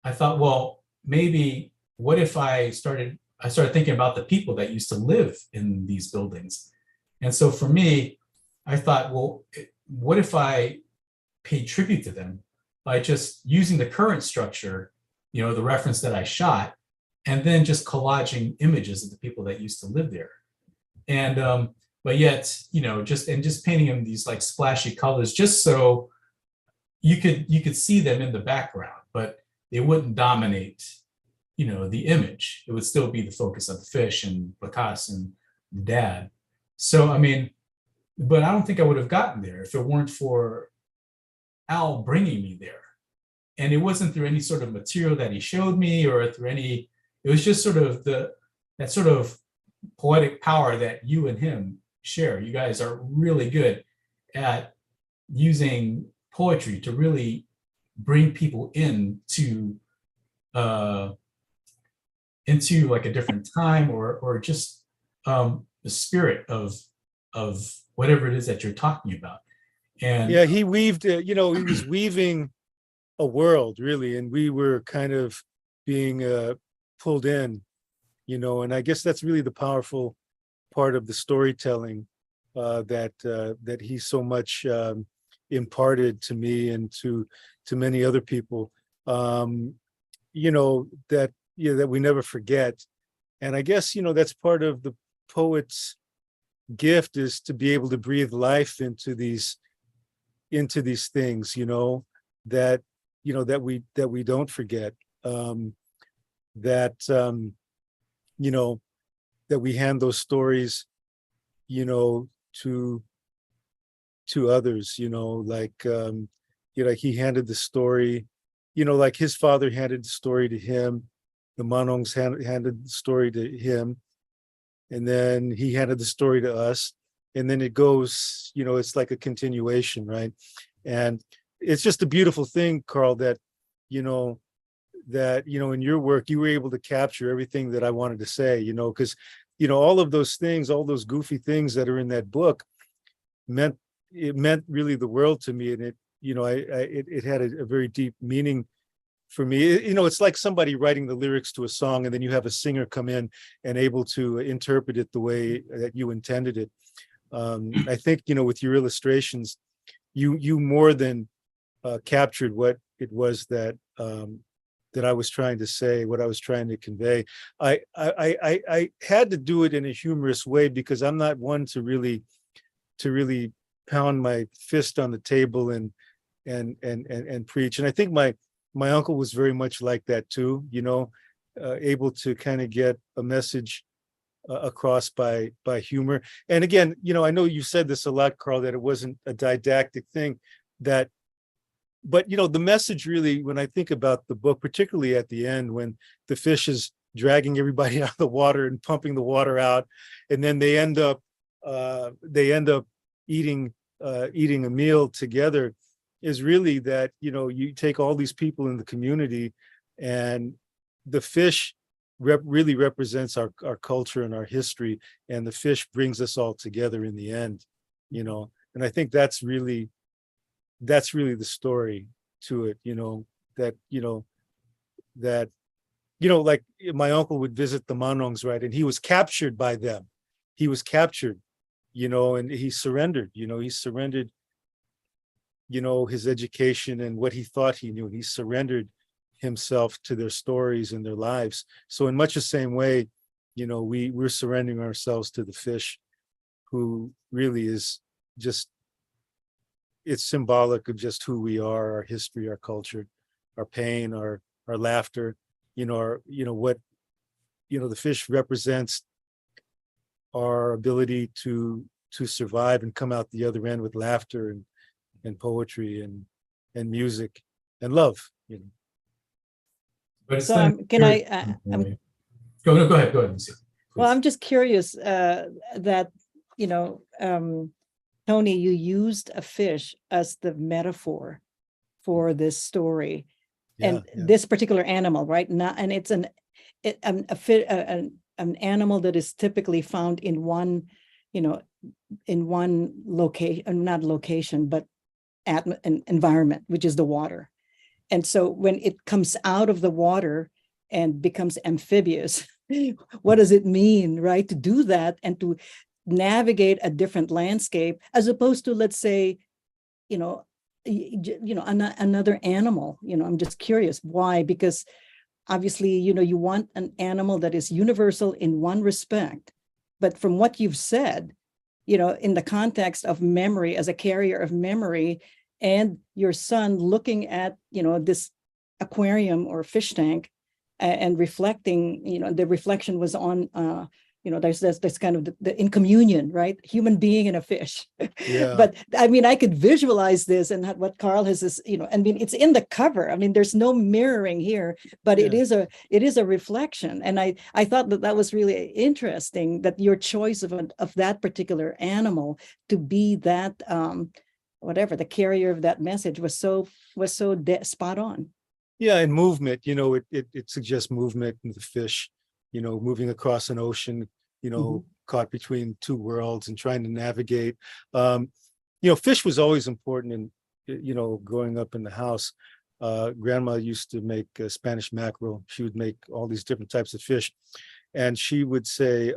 I thought, well, maybe what if I started thinking about the people that used to live in these buildings. And so for me, I thought, well, what if I paid tribute to them by just using the current structure, the reference that I shot, and then just collaging images of the people that used to live there. And but yet, just painting them these like splashy colors, just so you could see them in the background, but they wouldn't dominate, the image. It would still be the focus of the fish and Lakas and Dad. So, I mean, but I don't think I would have gotten there if it weren't for Al bringing me there. And it wasn't through any sort of material that he showed me or through any, it was just sort of that sort of poetic power that you and him share. You guys are really good at using poetry to really bring people into like a different time or just the spirit of whatever it is that you're talking about. And yeah, he weaved, he was weaving a world really, and we were kind of being pulled in, and I guess that's really the powerful part of the storytelling that he so much imparted to me and to many other people, that we never forget. And I guess, that's part of the poet's gift, is to be able to breathe life into these things, that we don't forget. that, you know, that we hand those stories, you know, to others, you know, like, you know, he handed the story, you know, like his father handed the story to him, the Manongs handed the story to him, and then he handed the story to us, and then it goes, you know, it's like a continuation, right? And it's just a beautiful thing, Carl, that, you know, in your work, you were able to capture everything that I wanted to say, you know, because, you know, all of those things, all those goofy things that are in that book meant really the world to me. And it, you know, it had a very deep meaning for me. You know, it's like somebody writing the lyrics to a song, and then you have a singer come in and able to interpret it the way that you intended it. I think, you know, with your illustrations, you more than captured what it was that that I was trying to say, what I was trying to convey. I had to do it in a humorous way because I'm not one to really pound my fist on the table and preach. And I think my uncle was very much like that too, you know, able to kind of get a message across by humor. And again, you know, I know you said this a lot, Carl, that it wasn't a didactic thing, but you know, the message really, when I think about the book, particularly at the end, when the fish is dragging everybody out of the water and pumping the water out, and then they end up eating a meal together, is really that, you know, you take all these people in the community, and the fish really represents our culture and our history, and the fish brings us all together in the end, you know. And I think that's really the story to it, you know, that like my uncle would visit the Manongs, right, and he was captured by them. He was captured, you know, and he surrendered, you know, you know, his education and what he thought he knew. He surrendered himself to their stories and their lives. So in much the same way, you know, we're surrendering ourselves to the fish, who really is just, it's symbolic of just who we are, our history, our culture, our pain, our laughter, you know, what, you know, the fish represents our ability to survive and come out the other end with laughter and poetry and music and love, you know. But it's So not can very- I, Go ahead, Lucille, well, please. I'm just curious that, you know, Tony, you used a fish as the metaphor for this story, and this particular animal, right? Not, and it's an animal that is typically found in one, you know, in one location, not location, but an environment, which is the water. And so when it comes out of the water and becomes amphibious, what does it mean, right? To do that and to navigate a different landscape, as opposed to, let's say, you know, another animal. You know, I'm just curious why, because obviously, you know, you want an animal that is universal in one respect, but from what you've said, you know, in the context of memory, as a carrier of memory, and your son looking at, you know, this aquarium or fish tank and reflecting, you know, the reflection was on, you know, there's kind of the in communion, right? Human being and a fish. Yeah. But I mean, I could visualize this, and what Carl has is, you know, I mean, it's in the cover. I mean, there's no mirroring here, but it is a reflection. And I thought that was really interesting, that your choice of that particular animal to be that, whatever, the carrier of that message was so spot on. Yeah, and movement, you know, it suggests movement in the fish, you know, moving across an ocean, you know, caught between two worlds and trying to navigate. You know, fish was always important in, you know, growing up in the house. Grandma used to make Spanish mackerel. She would make all these different types of fish. And she would say,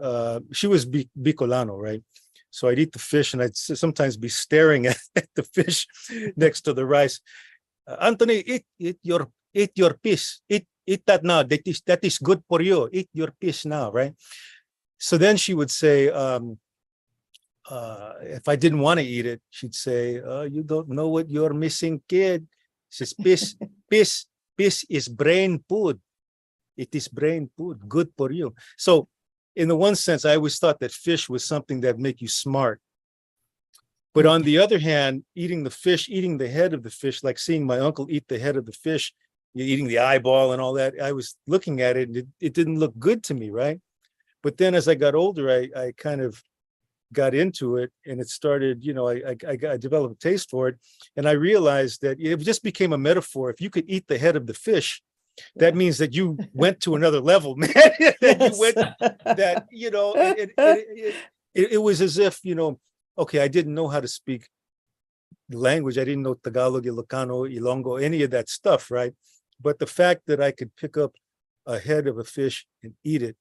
she was Bicolano, right? So I'd eat the fish and I'd sometimes be staring at the fish next to the rice. Anthony, eat your fish. Eat that now. That is good for you. Eat your fish now, right? So then she would say, if I didn't want to eat it, she'd say, you don't know what you're missing, kid. She says, fish is brain food. It is brain food, good for you. So in the one sense, I always thought that fish was something that make you smart. But on the other hand, eating the fish, eating the head of the fish, like seeing my uncle eat the head of the fish, eating the eyeball and all that, I was looking at it and it didn't look good to me, right? But then as I got older, I kind of got into it and it started, I developed a taste for it. And I realized that it just became a metaphor. If you could eat the head of the fish, that means that you went to another level, man. You went that, it was as if, okay, I didn't know how to speak the language. I didn't know Tagalog, Ilocano, Ilonggo, any of that stuff, right? But the fact that I could pick up a head of a fish and eat it,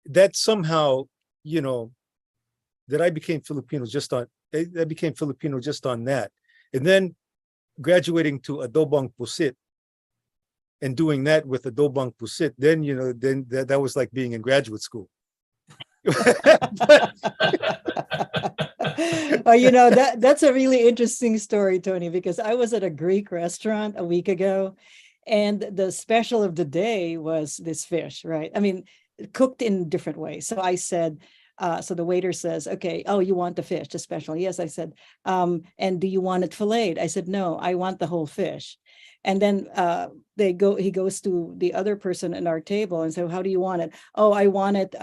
that somehow, that I became Filipino just on that. And then graduating to adobang pusit and doing that with adobang pusit, then, then that was like being in graduate school. That's a really interesting story, Tony, because I was at a Greek restaurant a week ago and the special of the day was this fish, right? I mean, cooked in different ways. So I said, so the waiter says, okay, oh, you want the fish, the special? Yes, I said, and do you want it filleted? I said, no, I want the whole fish. And then he goes to the other person at our table and said, how do you want it? Oh, I want it,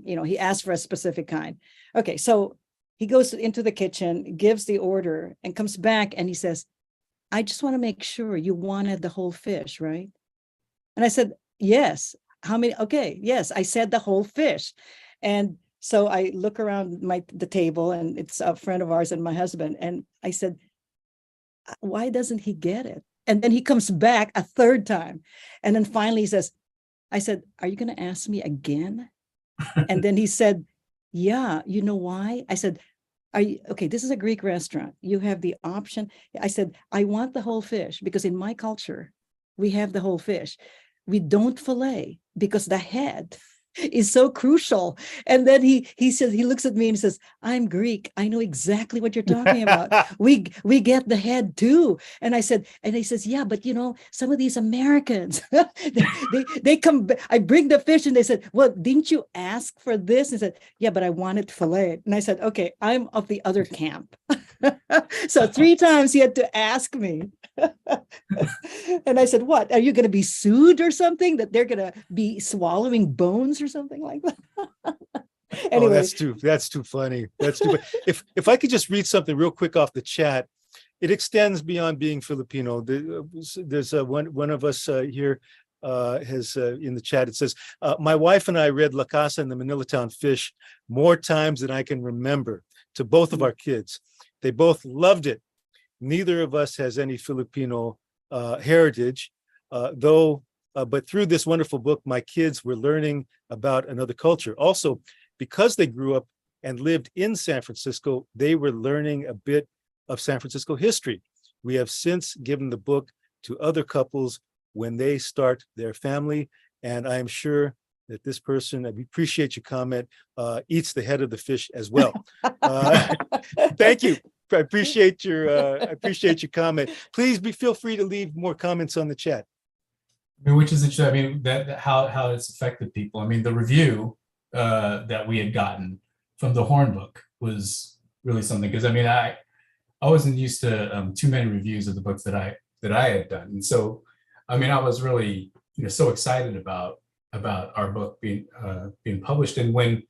he asked for a specific kind. Okay, so he goes into the kitchen, gives the order and comes back and he says, I just want to make sure you wanted the whole fish, right? And I said, yes. How many? Okay, yes, I said the whole fish. And so I look around the table and it's a friend of ours and my husband. And I said, why doesn't he get it? And then he comes back a third time. And then finally he says, I said, are you going to ask me again? And then he said, yeah, you know why? I said, okay, this is a Greek restaurant. You have the option. I said, I want the whole fish because in my culture, we have the whole fish. We don't fillet because the head is so crucial. And then he says, he looks at me and says, I'm Greek. I know exactly what you're talking about. We get the head too. And I said, and he says, yeah, but some of these Americans, they come, I bring the fish and they said, well, didn't you ask for this? And I said, yeah, but I want it filleted. And I said, okay, I'm of the other camp. So 3 times he had to ask me. And I said, what, are you going to be sued or something that they're going to be swallowing bones or something like that? Anyway. Oh, that's too funny. That's too funny. If I could just read something real quick off the chat, it extends beyond being Filipino. There's one of us here has in the chat, it says, my wife and I read Lakas and the Manilatown Fish more times than I can remember to both of our kids. They both loved it. Neither of us has any Filipino heritage, but through this wonderful book, my kids were learning about another culture. Also, because they grew up and lived in San Francisco, they were learning a bit of San Francisco history. We have since given the book to other couples when they start their family, and I am sure that this person, I appreciate your comment, eats the head of the fish as well. Thank you. I appreciate your comment. Please feel free to leave more comments on the chat. I mean, which is interesting. I mean, that how it's affected people. I mean, the review that we had gotten from the Horn book was really something, because I mean, I wasn't used to too many reviews of the books that I had done, and so I mean, I was really so excited about our book being published. And when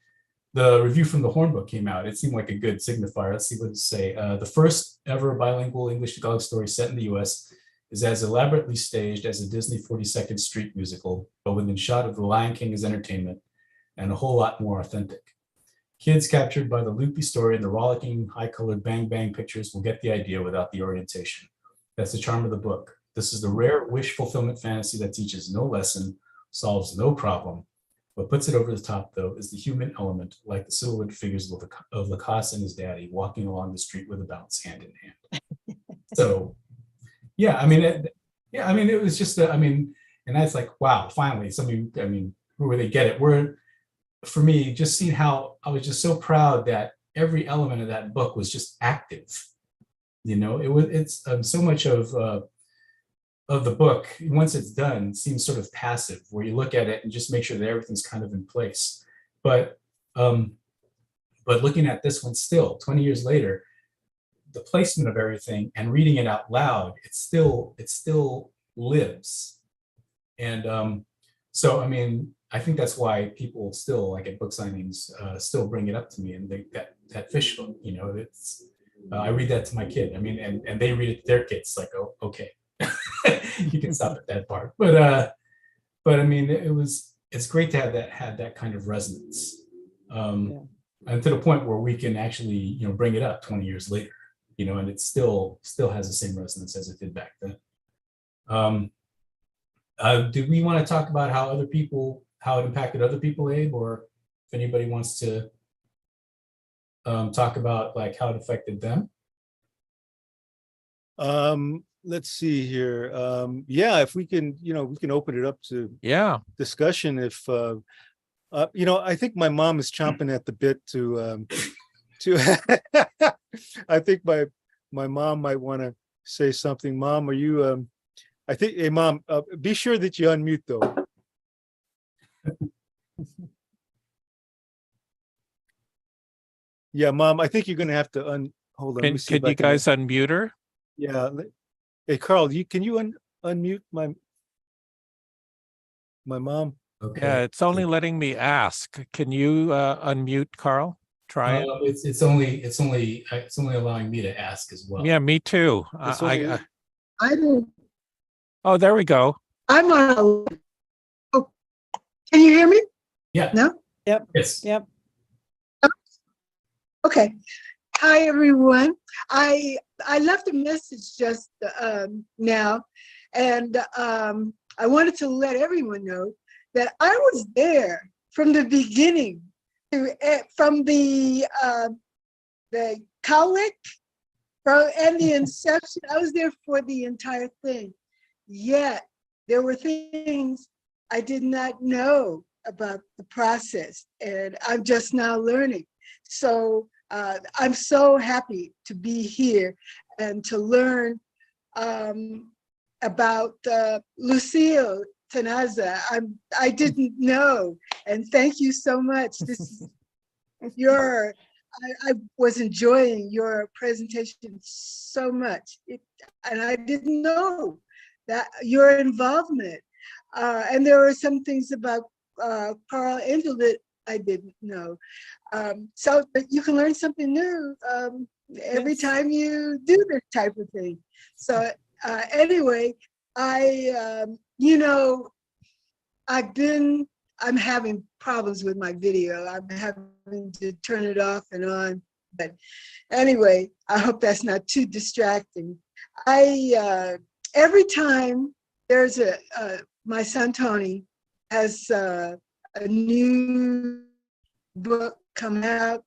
the review from the Horn book came out, it seemed like a good signifier. Let's see what it say. The first ever bilingual English Tagalog story set in the U.S. is as elaborately staged as a Disney 42nd Street musical, but within shot of The Lion King as entertainment and a whole lot more authentic. Kids captured by the loopy story and the rollicking, high-colored bang-bang pictures will get the idea without the orientation. That's the charm of the book. This is the rare wish fulfillment fantasy that teaches no lesson, solves no problem. What puts it over the top, though, is the human element, like the silhouette figures of Lakas and his daddy walking along the street with a bounce hand in hand. So, yeah, I mean, it was just, and that's like, wow, finally, who really get it. For me, just seeing how I was just so proud that every element of that book was just active. It's so much of of the book, once it's done, seems sort of passive, where you look at it and just make sure that everything's kind of in place. But looking at this one still, 20 years later, the placement of everything and reading it out loud, it still lives. And so, I mean, I think that's why people still, like at book signings, still bring it up to me, and that fish book, you know, it's I read that to my kid. I mean, and they read it to their kids. Like, oh, okay, you can stop at that part. But I mean, it's great to have that kind of resonance, and to the point where we can actually, you know, bring it up 20 years later, you know, and it still has the same resonance as it did back then. Do we want to talk about how it impacted other people, Abe, or if anybody wants to talk about like how it affected them? Let's see here. Yeah, if we can, you know, we can open it up to discussion. If you know, I think my mom is chomping at the bit to I think my mom might want to say something. Mom, are you I think, hey mom, be sure that you unmute though. Yeah, mom, I think you're gonna have to hold on. Let me see Can if I you guys unmute her? Yeah. Hey Carl, can you unmute my mom? Okay. Yeah, it's only letting me ask. Can you unmute Carl? Try it. It's only allowing me to ask as well. Yeah, me too. It's only- I don't. Oh, there we go. I'm on a. Oh, can you hear me? Yeah. No? Yep. Yes. Yep. Okay. Hi, everyone. I left a message just now, and I wanted to let everyone know that I was there from the beginning, from the colic, and the inception. I was there for the entire thing. Yet there were things I did not know about the process, and I'm just now learning. So I'm so happy to be here and to learn about Lucille Tenazas. I didn't know, and thank you so much. This is I was enjoying your presentation so much, and I didn't know that your involvement. And there were some things about Carl Angel that I didn't know. So you can learn something new every time you do this type of thing. So anyway, you know, I'm having problems with my video. I'm having to turn it off and on. But anyway, I hope that's not too distracting. Every time there's my son Tony has a new book come out,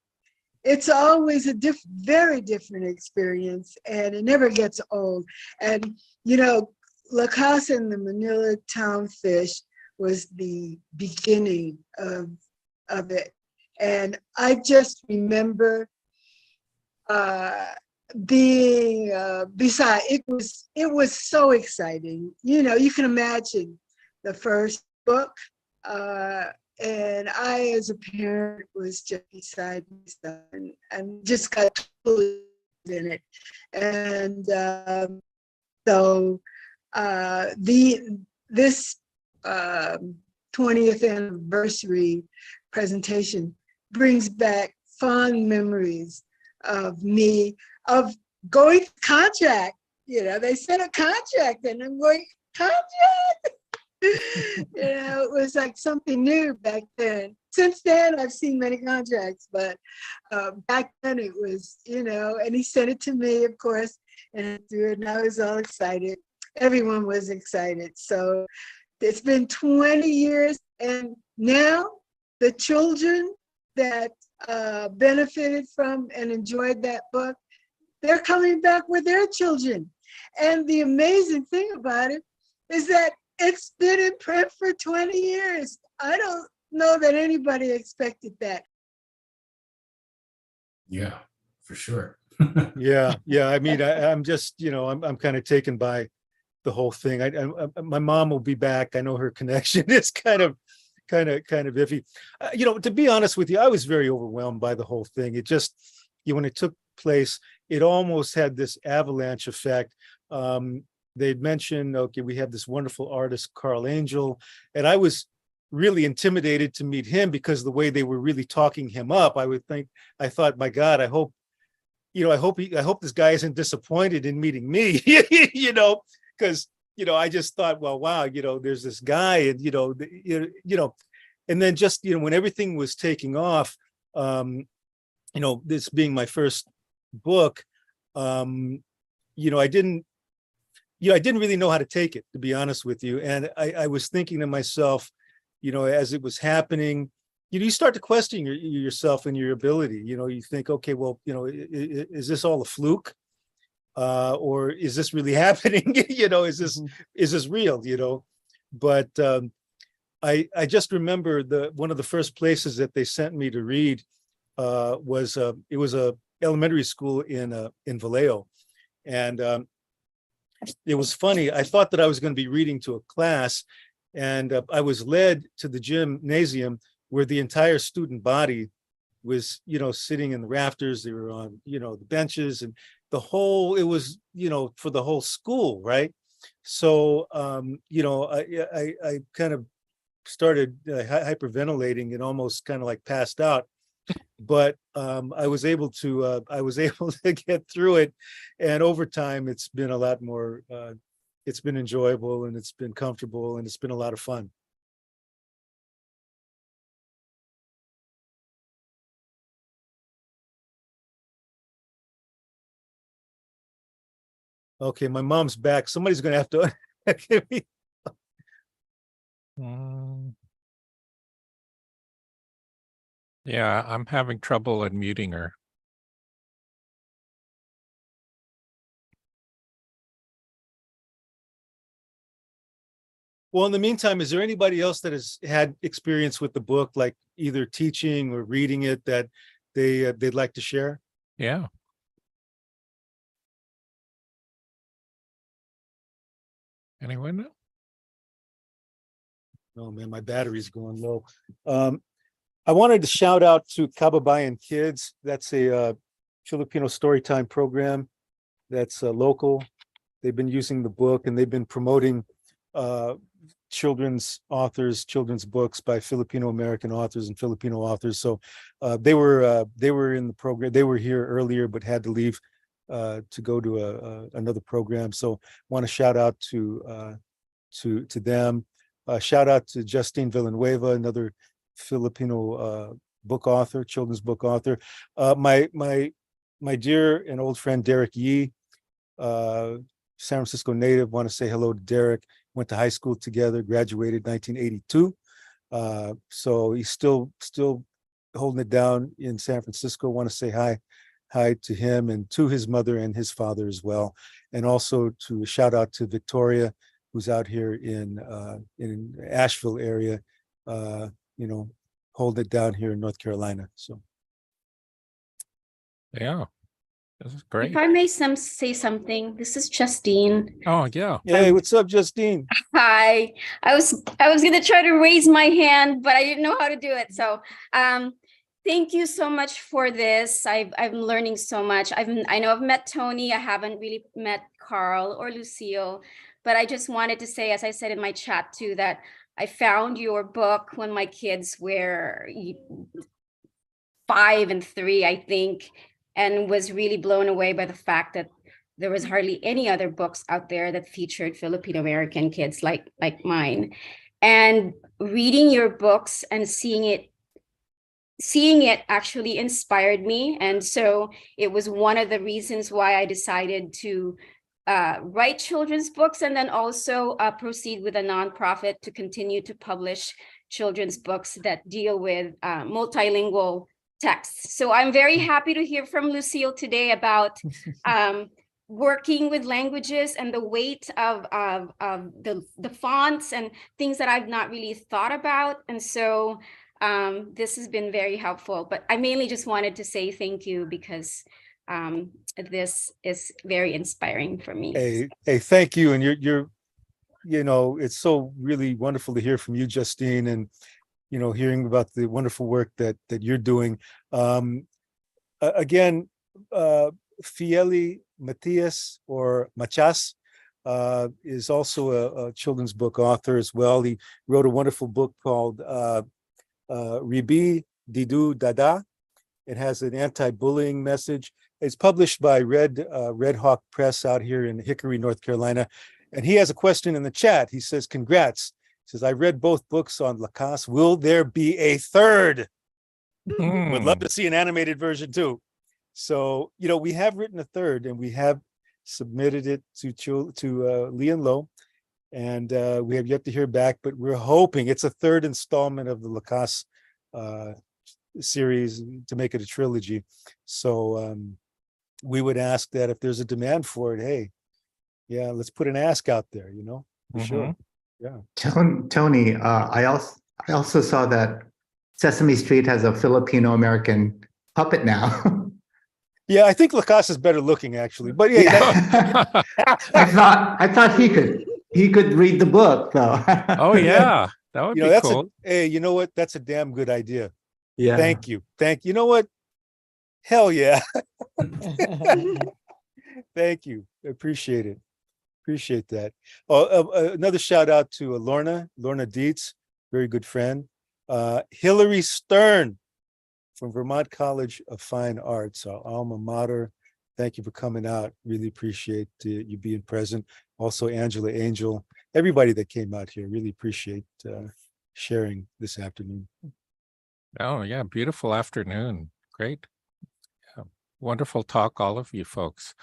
it's always a very different experience, and it never gets old. And you know, Lakas and the Manilatown Fish was the beginning of it, and I just remember being beside it was so exciting. You know, you can imagine the first book, and I as a parent was just beside my son and just got pulled in it. And so this 20th anniversary presentation brings back fond memories of me, of going to contract. You know, they sent a contract and I'm going, contract? You know, it was like something new back then. Since then, I've seen many contracts, but back then it was, you know, and he sent it to me, of course, and I was all excited. Everyone was excited. So it's been 20 years, and now the children that benefited from and enjoyed that book, they're coming back with their children. And the amazing thing about it is that it's been in print for 20 years. I don't know that anybody expected that. Yeah, for sure. Yeah. I mean, I'm just, you know, I'm kind of taken by the whole thing. My mom will be back. I know her connection is kind of iffy. To be honest with you, I was very overwhelmed by the whole thing. It just, when it took place, it almost had this avalanche effect. They'd mentioned, okay, we have this wonderful artist, Carl Angel, and I was really intimidated to meet him because the way they were really talking him up. I thought, my God, I hope this guy isn't disappointed in meeting me, because I just thought, well, wow, there's this guy, and and then just when everything was taking off, this being my first book, I didn't really know how to take it, to be honest with you. And I was thinking to myself, as it was happening, you start to question yourself and your ability. You think, okay, well, is this all a fluke? Or is this really happening? Is this real? But I just remember one of the first places that they sent me to read was it was a elementary school in Vallejo, and it was funny. I thought that I was going to be reading to a class, and I was led to the gymnasium where the entire student body was, sitting in the rafters. They were on, the benches, and it was, for the whole school, right? So, I kind of started hyperventilating and almost kind of like passed out. But I was able to get through it, and over time it's been a lot more. It's been enjoyable, and it's been comfortable, and it's been a lot of fun. Okay, my mom's back. Somebody's going to have to give me. Yeah, I'm having trouble unmuting her. Well, in the meantime, is there anybody else that has had experience with the book, like either teaching or reading it, that they'd like to share? Yeah. Anyone? Oh man, my battery's going low. I wanted to shout out to Kababayan Kids. That's a Filipino storytime program that's local. They've been using the book, and they've been promoting children's books by Filipino American authors and Filipino authors. So they were in the program. They were here earlier, but had to leave to go to another program. So want to shout out to them. Shout out to Justine Villanueva, another Filipino book author, children's book author. My dear and old friend Derek Yee, San Francisco native. Want to say hello to Derek. Went to high school together, graduated 1982. So he's still holding it down in San Francisco. Want to say hi to him, and to his mother and his father as well. And also to shout out to Victoria, who's out here in Asheville area, hold it down here in North Carolina. So Yeah, this is great. If I may say something, this is Justine. Oh yeah. hey, what's up, Justine? Hi. I was gonna try to raise my hand, but I didn't know how to do it. So thank you so much for this. I'm learning so much. I know I've met Tony. I haven't really met Carl or Lucille, but I just wanted to say, as I said in my chat too, that I found your book when my kids were 5 and 3, I think, and was really blown away by the fact that there was hardly any other books out there that featured Filipino American kids like mine. And reading your books and seeing it actually inspired me. And so it was one of the reasons why I decided to write children's books, and then also proceed with a nonprofit to continue to publish children's books that deal with multilingual texts. So I'm very happy to hear from Lucille today about working with languages and the weight of the fonts and things that I've not really thought about. And so this has been very helpful. But I mainly just wanted to say thank you, because this is very inspiring for me. Hey, thank you. And it's so really wonderful to hear from you, Justine, and hearing about the wonderful work that you're doing. Again, Fieli Matias or Machas is also a children's book author as well. He wrote a wonderful book called Ribi Didu Dada. It has an anti-bullying message. It's published by Red Hawk Press out here in Hickory, North Carolina. And he has a question in the chat. He says, congrats. He says, I read both books on Lakas. Will there be a third? Would love to see an animated version too. So, we have written a third and we have submitted it to Lee and Low. And we have yet to hear back, but we're hoping it's a third installment of the Lakas series to make it a trilogy. So we would ask that if there's a demand for it, hey, yeah, let's put an ask out there, for sure. Yeah. Tony, I also saw that Sesame Street has a Filipino American puppet now. Yeah, I think Lakas is better looking actually, but yeah. I thought he could read the book though. Oh yeah, that would be cool. Hey, you know what? That's a damn good idea. Yeah. Thank you. You know what? Hell yeah. Thank you. I appreciate it. Appreciate that. Another shout out to Lorna Dietz, very good friend. Hillary Stern from Vermont College of Fine Arts, our alma mater. Thank you for coming out. Really appreciate you being present. Also, Angela Angel, everybody that came out here, really appreciate sharing this afternoon. Oh yeah, beautiful afternoon. Great. Yeah. Wonderful talk, all of you folks.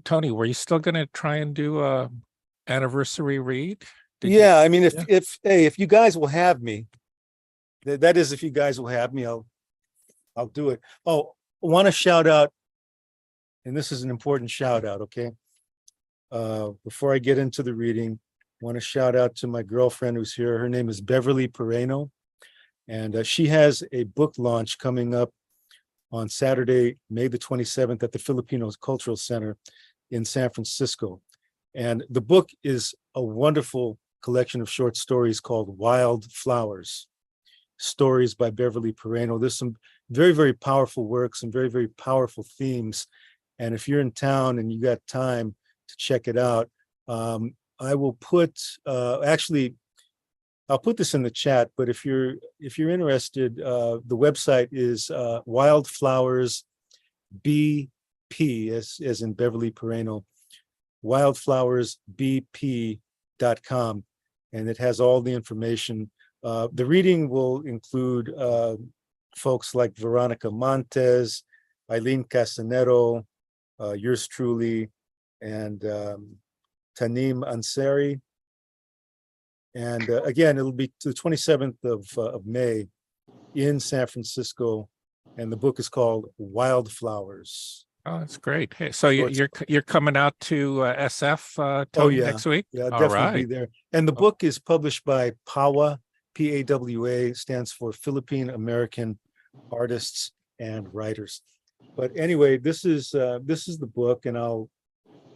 Tony, were you still going to try and do a anniversary read? I mean, if you guys will have me, that is, if you guys will have me, I'll do it. Oh, I want to shout out, and this is an important shout out, okay? Before I get into the reading, I want to shout out to my girlfriend who's here. Her name is Beverly Pereno, and she has a book launch coming up on Saturday, May the 27th at the Filipino Cultural Center in San Francisco. And the book is a wonderful collection of short stories called Wild Flowers, stories by Beverly Pereno. There's some very, very powerful works and very, very powerful themes. And if you're in town and you got time to check it out, I will put, I'll put this in the chat, but if you're interested, the website is Wildflowers BP, as in Beverly Pereno, wildflowersbp.com, and it has all the information. The reading will include folks like Veronica Montes, Eileen Casanero, yours truly, and Tanim Ansari. And again, it'll be the 27th of May in San Francisco, and the book is called Wildflowers. Oh, that's great. Hey, so you're coming out to SF Tony, next week? Yeah, All definitely right. be there. And the book is published by PAWA, PAWA stands for Philippine American Artists and Writers. But anyway, this is the book, and I'll,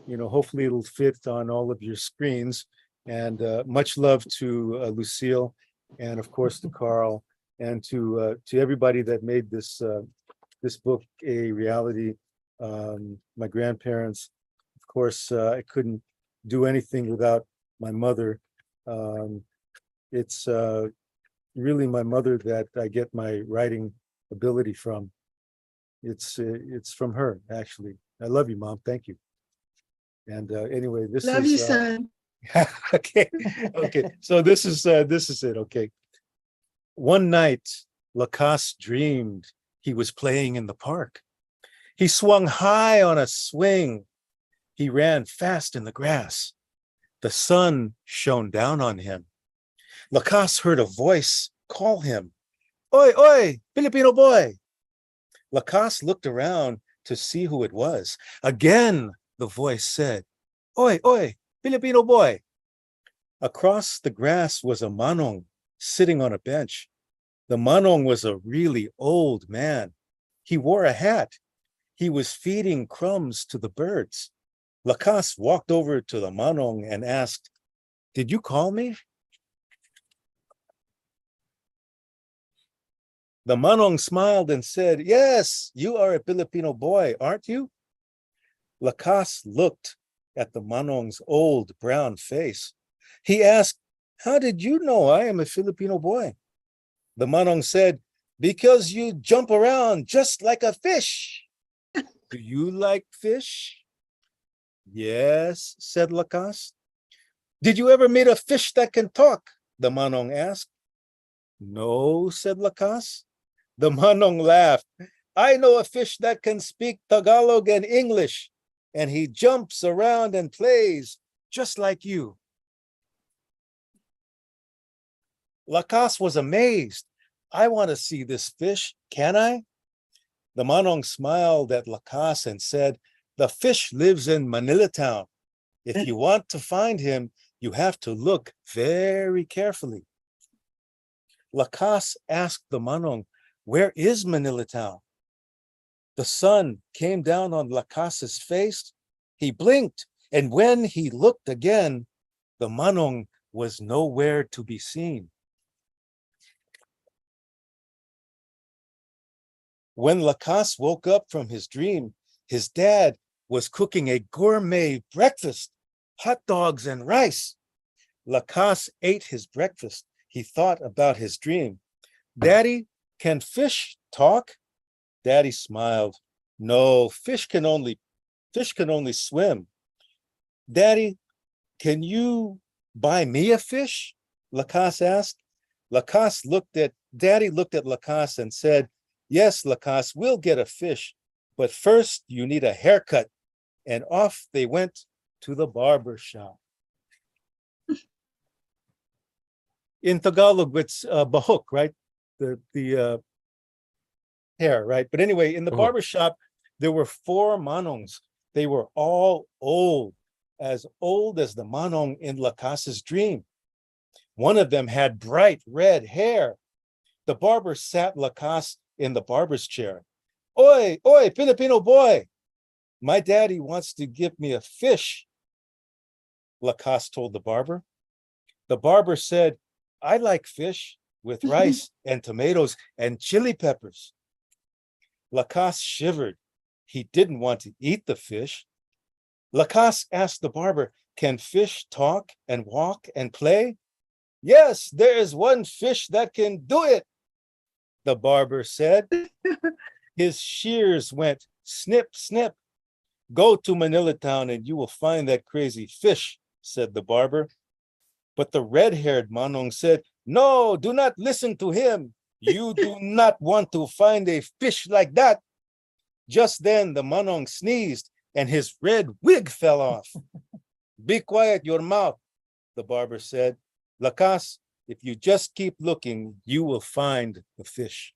hopefully it'll fit on all of your screens. And much love to Lucille, and of course to Carl, and to everybody that made this book a reality. My grandparents, of course, I couldn't do anything without my mother. It's really my mother that I get my writing ability from. It's from her, actually. I love you, Mom. Thank you. And anyway, this Love is you, son. okay. So this is it. Okay. One night, Lakas dreamed he was playing in the park. He swung high on a swing. He ran fast in the grass. The sun shone down on him. Lakas heard a voice call him, "Oi, oi, Filipino boy." Lakas looked around to see who it was. Again, the voice said, "Oi, oi, Filipino boy." Across the grass was a manong sitting on a bench. The manong was a really old man. He wore a hat. He was feeding crumbs to the birds. Lakas walked over to the manong and asked, Did you call me? The manong smiled and said, yes, you are a Filipino boy, aren't you? Lakas looked at the manong's old brown face. He asked, how did you know I am a Filipino boy? The manong said, because you jump around just like a fish. Do you like fish? Yes, said Lakas. Did you ever meet a fish that can talk? The manong asked. No, said Lakas. The manong laughed. I know a fish that can speak Tagalog and English, and he jumps around and plays just like you. Lakas was amazed. I want to see this fish, can I? The manong smiled at Lakas and said, the fish lives in Manilatown. If you want to find him, you have to look very carefully. Lakas asked the manong, where is Manilatown? The sun came down on Lakas's face. He blinked, and when he looked again, the manong was nowhere to be seen. When Lakas woke up from his dream, his dad was cooking a gourmet breakfast, hot dogs and rice. Lakas ate his breakfast. He thought about his dream. Daddy, can fish talk? Daddy smiled. No, fish can only swim. Daddy, can you buy me a fish? Lakas asked. Daddy looked at Lakas and said, yes, Lakas, we'll get a fish, but first you need a haircut. And off they went to the barber shop. In Tagalog, it's bahok, right? The hair, right? But anyway, in the barber shop, there were 4 manongs. They were all old as the manong in Lakas's dream. One of them had bright red hair. The barber sat Lakas in the barber's chair. Oi, oi, Filipino boy. My daddy wants to give me a fish, Lakas told the barber. The barber said, I like fish with rice and tomatoes and chili peppers. Lakas shivered. He didn't want to eat the fish. Lakas asked the barber, can fish talk and walk and play? Yes, there is one fish that can do it, the barber said. His shears went snip, snip. Go to Manilatown and you will find that crazy fish, said the barber. But the red-haired manong said, no, do not listen to him. You do not want to find a fish like that. Just then the manong sneezed and his red wig fell off. Be quiet your mouth, the barber said. Lakas, if you just keep looking, you will find the fish.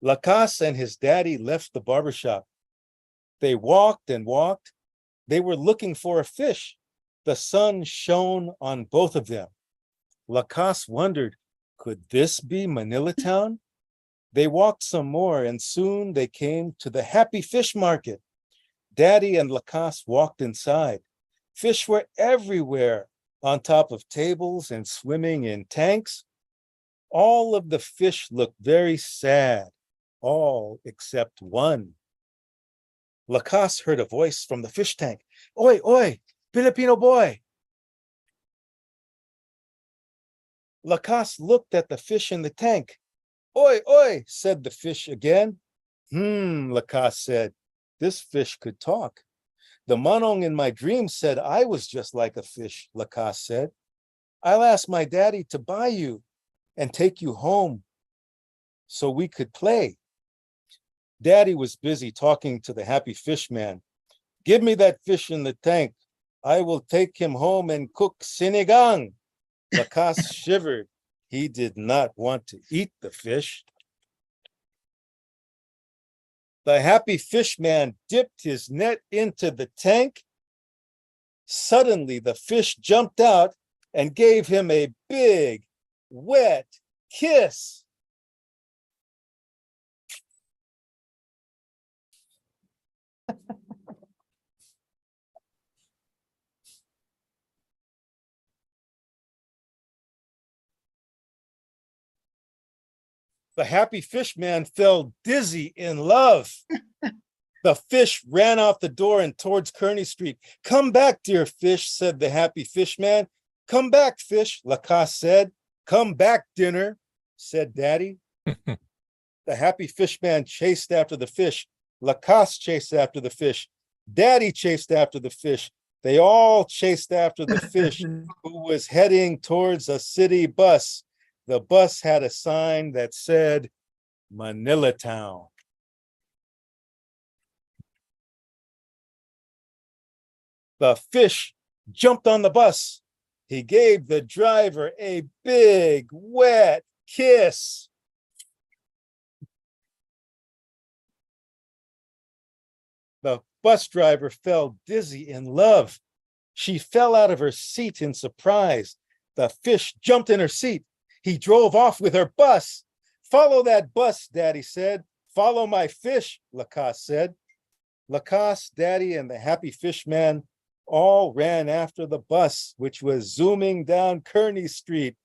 Lakas and his daddy left the barber shop. They walked and walked. They were looking for a fish. The sun shone on both of them. Lakas wondered, could this be Manilatown? They walked some more and soon they came to the Happy Fish Market. Daddy and Lakas walked inside. Fish were everywhere, on top of tables and swimming in tanks. All of the fish looked very sad, all except one. Lakas heard a voice from the fish tank. Oi, oi, Filipino boy. Lakas looked at the fish in the tank. Oi, oi, said the fish again. Lakas said, this fish could talk. The manong in my dream said I was just like a fish, Lakas said. I'll ask my daddy to buy you and take you home so we could play. Daddy was busy talking to the happy fish man. Give me that fish in the tank. I will take him home and cook sinigang. Lakas shivered. He did not want to eat the fish. The happy fish man dipped his net into the tank. Suddenly, the fish jumped out and gave him a big, wet kiss. The happy fish man fell dizzy in love. The fish ran out the door and towards Kearney Street. Come back, dear fish, said the happy fish man. Come back, fish, Lakas said. Come back, dinner, said Daddy. The happy fish man chased after the fish. Lakas chased after the fish. Daddy chased after the fish. They all chased after the fish, who was heading towards a city bus. The bus had a sign that said Manilatown. The fish jumped on the bus. He gave the driver a big, wet kiss. The bus driver fell dizzy in love. She fell out of her seat in surprise. The fish jumped in her seat. He drove off with her bus. Follow that bus, Daddy said. Follow my fish, Lakas said. Lakas, Daddy, and the happy fish man all ran after the bus, which was zooming down Kearney Street.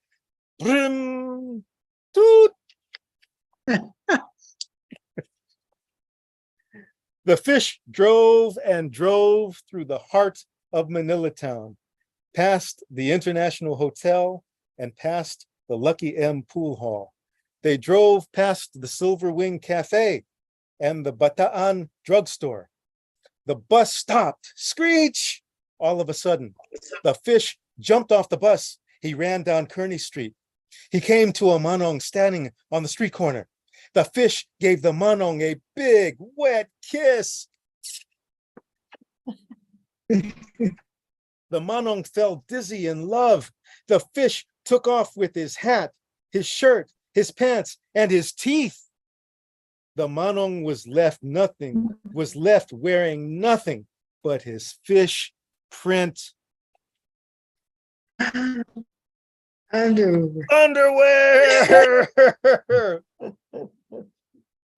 Brim, toot. The fish drove and drove through the heart of Manilatown, past the International Hotel and past the Lucky M Pool Hall. They drove past the Silver Wing Cafe and the Bataan drugstore. The bus stopped. Screech! All of a sudden, the fish jumped off the bus. He ran down Kearney Street. He came to a manong standing on the street corner. The fish gave the manong a big, wet kiss. The manong fell dizzy in love. The fish took off with his hat, his shirt, his pants, and his teeth. The manong was left wearing nothing but his fish print underwear.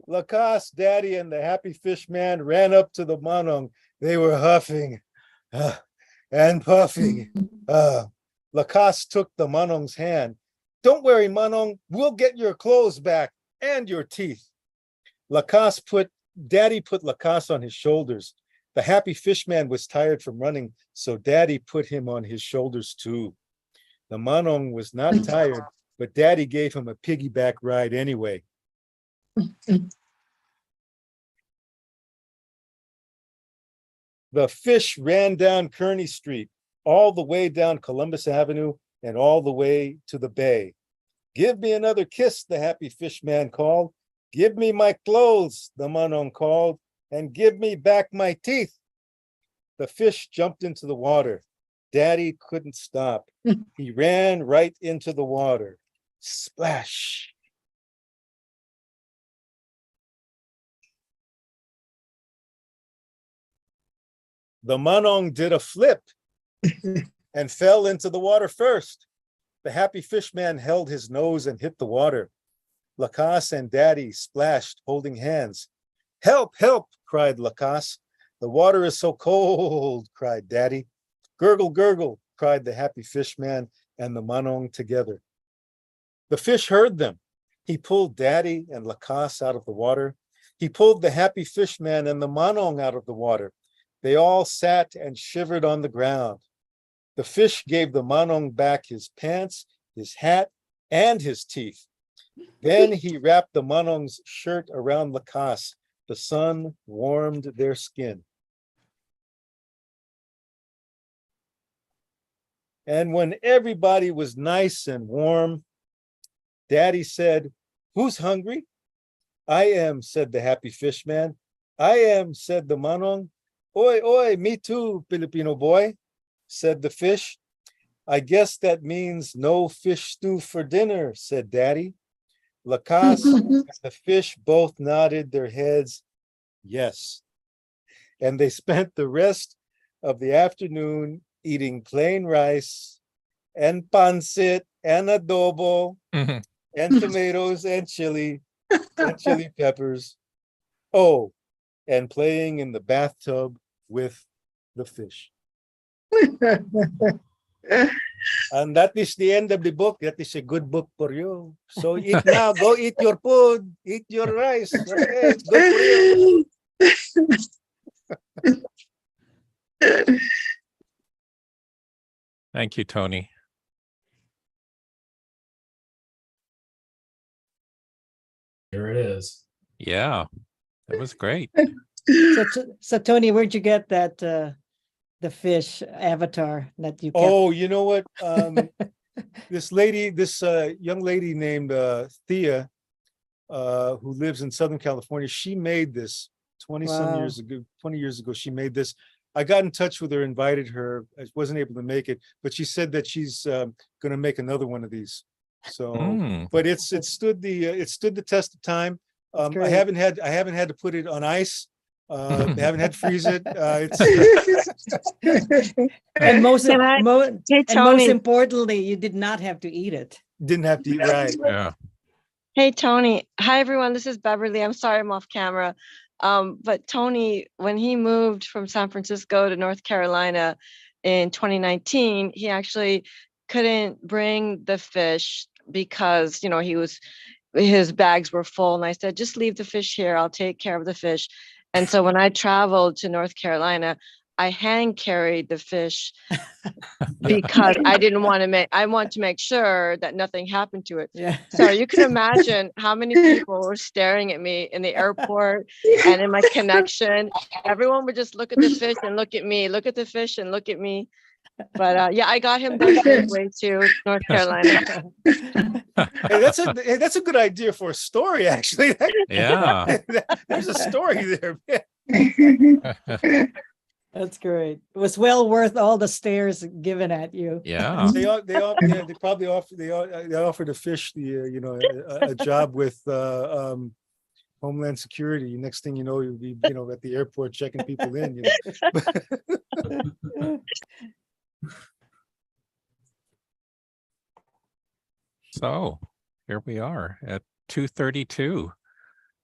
Lakas, Daddy, and the happy fish man ran up to the manong. They were huffing and puffing. Lakas took the manong's hand. Don't worry, manong, we'll get your clothes back and your teeth. Daddy put Lakas on his shoulders. The happy fish man was tired from running, so Daddy put him on his shoulders too. The manong was not tired, but Daddy gave him a piggyback ride anyway. The fish ran down Kearney Street, all the way down Columbus Avenue and all the way to the bay. Give me another kiss, the happy fish man called. Give me my clothes, the manong called, and give me back my teeth. The fish jumped into the water. Daddy couldn't stop. He ran right into the water. Splash. The manong did a flip and fell into the water first. The happy fish man held his nose and hit the water. Lakas and Daddy splashed, holding hands. Help, help, cried Lakas. The water is so cold, cried Daddy. Gurgle, gurgle, cried the happy fish man and the manong together. The fish heard them. He pulled Daddy and Lakas out of the water. He pulled the happy fish man and the manong out of the water. They all sat and shivered on the ground. The fish gave the manong back his pants, his hat, and his teeth. Then he wrapped the manong's shirt around Lakas. The sun warmed their skin. And when everybody was nice and warm, Daddy said, "Who's hungry?" "I am," said the happy fish man. "I am," said the manong. "Oi, oi, me too, Filipino boy," said the fish. "I guess that means no fish stew for dinner," said Daddy. Lakas and the fish both nodded their heads, yes. And they spent the rest of the afternoon eating plain rice and pancit and adobo and tomatoes and chili peppers. Oh, and playing in the bathtub with the fish. And that is the end of the book. That is a good book for you. So eat now. Go eat your food. Eat your rice. Okay, it's good for you. Thank you, Tony. Here it is. Yeah, that was great. So Tony, where'd you get that the fish avatar that you kept? Oh, you know what? This young lady named Thea, who lives in Southern California, she made this 20 some years ago. 20 years ago, she made this. I got in touch with her, invited her. I wasn't able to make it, but she said that she's going to make another one of these. So, but it stood the test of time. I haven't had to put it on ice. I haven't had to freeze it. And most Hey, and most Tony. importantly, you did not have to eat it. Didn't have to eat, right. Yeah. Hey, Tony. Hi, everyone. This is Beverly. I'm sorry I'm off camera. But Tony, when he moved from San Francisco to North Carolina in 2019, he actually couldn't bring the fish because, his bags were full. And I said, just leave the fish here. I'll take care of the fish. And so when I traveled to North Carolina, I hand carried the fish because I want to make sure that nothing happened to it. Yeah. So you can imagine how many people were staring at me in the airport and in my connection. Everyone would just look at the fish and look at me, look at the fish and look at me. But yeah, I got him the way to North Carolina. Hey, that's a good idea for a story, actually. Yeah. There's a story there. That's great. It was well worth all the stares given at you. Yeah. They probably offered a fish a job with Homeland Security. Next thing you know, you'll be at the airport checking people in. So here we are at 2:32.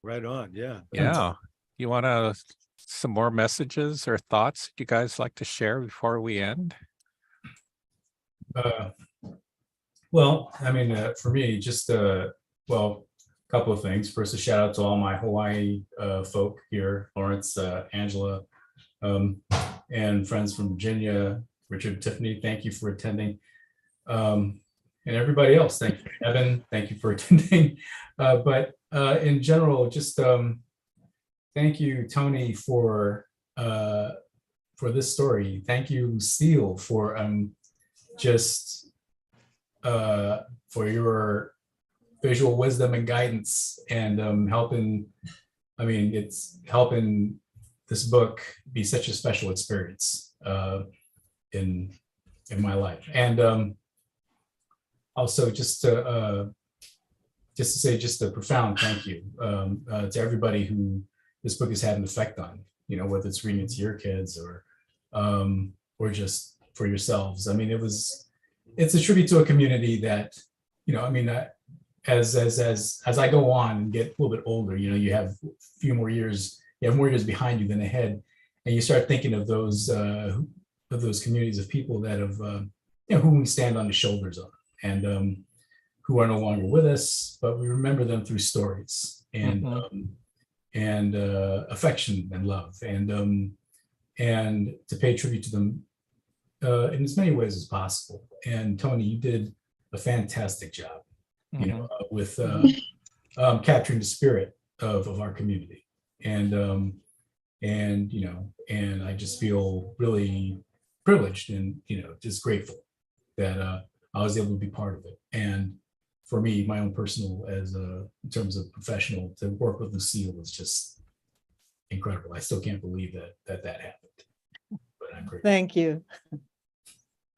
Right on. Yeah. Yeah. You want some more messages or thoughts you guys like to share before we end? Well, I mean, for me, just a couple of things. First, a shout out to all my Hawaii folk here, Lawrence, Angela, and friends from Virginia, Richard, Tiffany. Thank you for attending, and everybody else. Thank you, Evan. Thank you for attending. But in general, just thank you, Tony, for this story. Thank you, Lucille, for for your visual wisdom and guidance and helping. I mean, it's helping this book be such a special experience in my life. And also just to say a profound thank you to everybody who this book has had an effect on, whether it's reading it to your kids or just for yourselves. I mean, it's a tribute to a community that, as I go on and get a little bit older, you have a few more years, you have more years behind you than ahead. And you start thinking of those communities of people that have, whom we stand on the shoulders of, and who are no longer with us, but we remember them through stories and affection and love, and to pay tribute to them in as many ways as possible. And Tony, you did a fantastic job, with capturing the spirit of our community, and I just feel really privileged and just grateful that I was able to be part of it. And for me, my own personal, in terms of professional, to work with Lucille was just incredible. I still can't believe that happened, but I'm grateful. Thank you.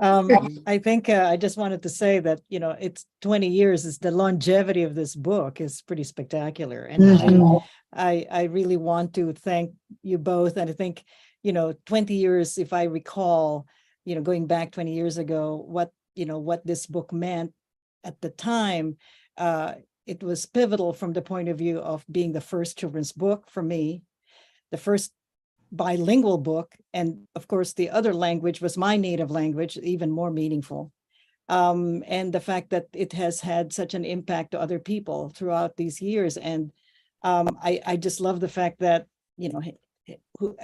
I think I just wanted to say that, it's 20 years, is the longevity of this book is pretty spectacular. And I really want to thank you both. And I think, 20 years, if I recall, going back 20 years ago, what this book meant at the time, it was pivotal from the point of view of being the first children's book for me, the first bilingual book. And of course, the other language was my native language, even more meaningful. and the fact that it has had such an impact to other people throughout these years. And I just love the fact that, who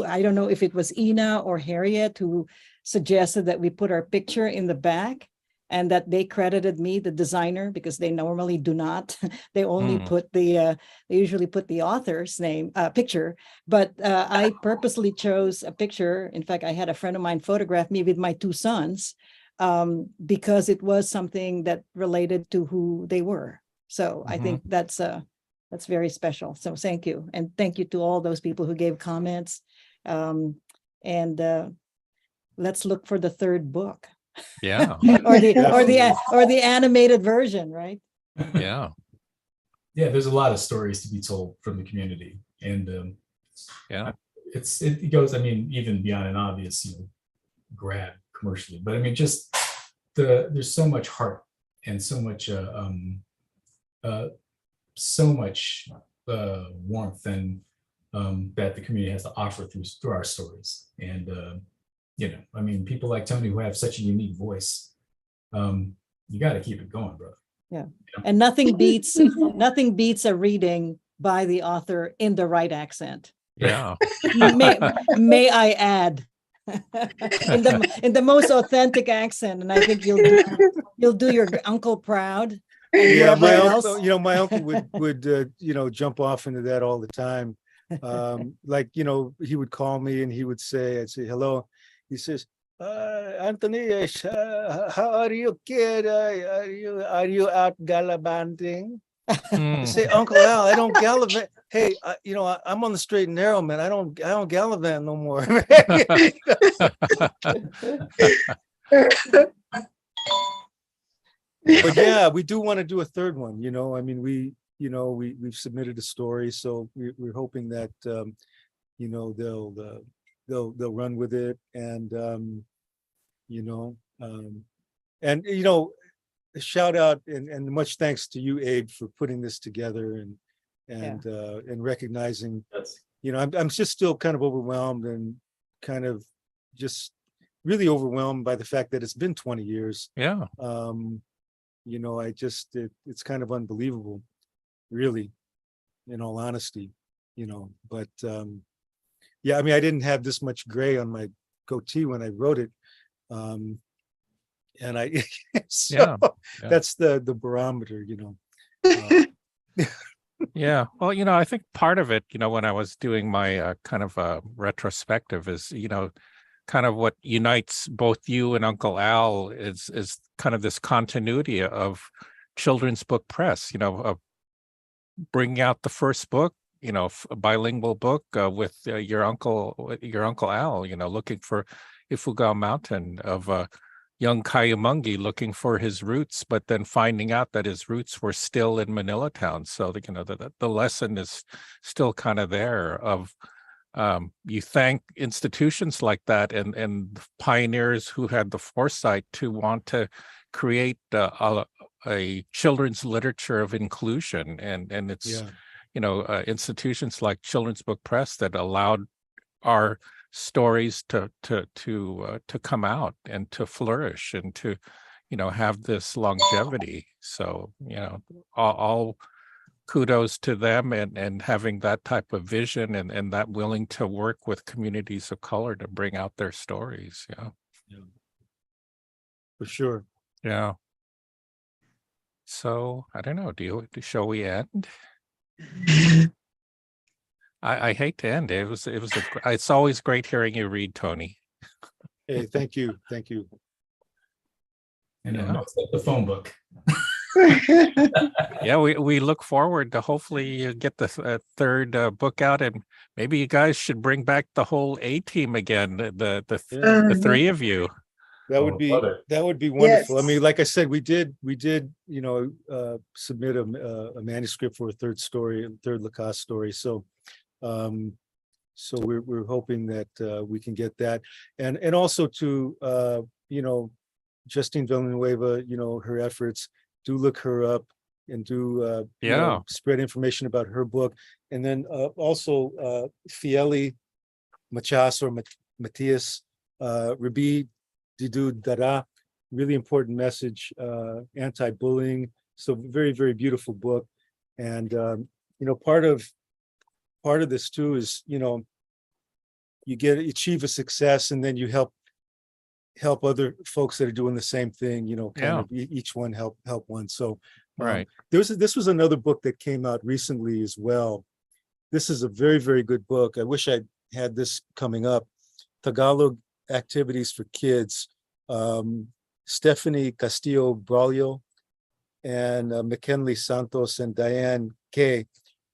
I don't know if it was Ina or Harriet who suggested that we put our picture in the back, and that they credited me, the designer, because they normally do not. They only put they usually put the author's name, picture, but I purposely chose a picture. In fact, I had a friend of mine photograph me with my two sons, because it was something that related to who they were. So I think that's very special. So thank you. And thank you to all those people who gave comments. And let's look for the third book. Yeah. or the animated version, right? Yeah. Yeah, there's a lot of stories to be told from the community. And Yeah. it goes, I mean, even beyond an obvious, grab commercially, but I mean, just there's so much heart and so much warmth and that the community has to offer through our stories. And I mean, people like Tony who have such a unique voice, you got to keep it going, bro. Yeah. And nothing beats a reading by the author in the right accent. Yeah. May I add, in the most authentic accent, and I think you'll do your uncle proud. Yeah, my uncle, my uncle would jump off into that all the time. Like, he would call me and he would say, I'd say, hello. He says, Anthony, how are you, kid? Are you out gallivanting? I say, Uncle Al, I don't gallivant. Hey, I'm on the straight and narrow, man. I don't gallivant no more. But yeah, we do want to do a third one. I mean, we've submitted a story, so we're hoping that they'll run with it, and a shout out and much thanks to you, Abe, for putting this together and recognizing. I'm just still kind of overwhelmed and kind of just really overwhelmed by the fact that it's been 20 years. Yeah. It's kind of unbelievable, really, in all honesty, but yeah, I mean, I didn't have this much gray on my goatee when I wrote it. And I, that's the barometer, Yeah. Well, I think part of it, when I was doing my kind of retrospective is, kind of what unites both you and Uncle Al is kind of this continuity of children's book press, of bringing out the first book, a bilingual book with your uncle Al, looking for Ifugao Mountain, of young Kayumungi looking for his roots, but then finding out that his roots were still in Manilatown. So the lesson is still kind of there of you thank institutions like that and pioneers who had the foresight to want to create a children's literature of inclusion, and it's institutions like Children's Book Press that allowed our stories to come out and to flourish and to have this longevity. So all kudos to them and having that type of vision and that willing to work with communities of color to bring out their stories. Yeah. For sure. Yeah. So I don't know. Shall we end? I hate to end. It's always great hearing you read, Tony. Hey, thank you. And it's like the phone book. Yeah, we look forward to hopefully get the third book out, and maybe you guys should bring back the whole A team again. The three of you. That would be wonderful. Yes. I mean, like I said, we did submit a manuscript for a third Lakas story. So we're hoping that we can get that, and also to Justine Villanueva, her efforts. Do look her up and do spread information about her book, and then also Fieli Machas or Matias Rabi Didu Dara. really important message, anti-bullying. So very, very beautiful book. And, part of this too is, you achieve a success, and then you help other folks that are doing the same thing, kind of each one help one. So Right. this was another book that came out recently as well. This is a very, very good book. I wish I had this coming up. Tagalog Activities for Kids. Stephanie Castillo Braulio and McKinley Santos and Diane Kay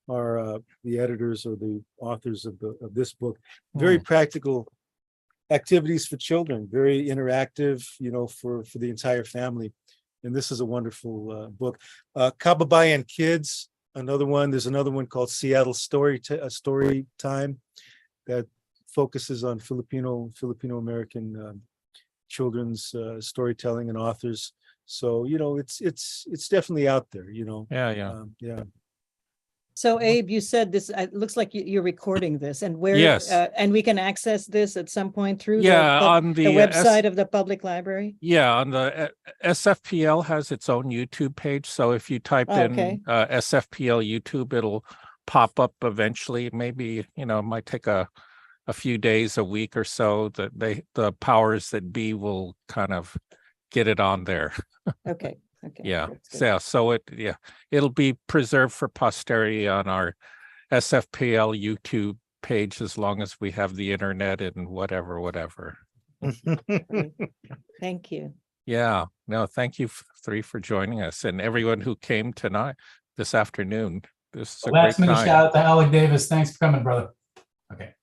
are the editors or the authors of this book. Very practical activities for children, very interactive, for the entire family. And this is a wonderful book. Kababayan Kids, another one. There's another one called Seattle Story Time that focuses on Filipino American children's storytelling and authors. So it's definitely out there. Yeah. So Abe, you said this, it looks like you're recording this, and where, Yes. And we can access this at some point through on the website of the public library? Yeah, on the SFPL has its own YouTube page. So if you type in SFPL YouTube, it'll pop up eventually. Maybe, it might take a few days, a week or so, that the powers that be will kind of get it on there. Okay. Yeah. So it'll be preserved for posterity on our SFPL YouTube page as long as we have the internet and whatever. Thank you. Yeah. No, thank you three for joining us, and everyone who came this afternoon. This is a Last great minute time. shout out to Alec Davis. Thanks for coming, brother. Okay.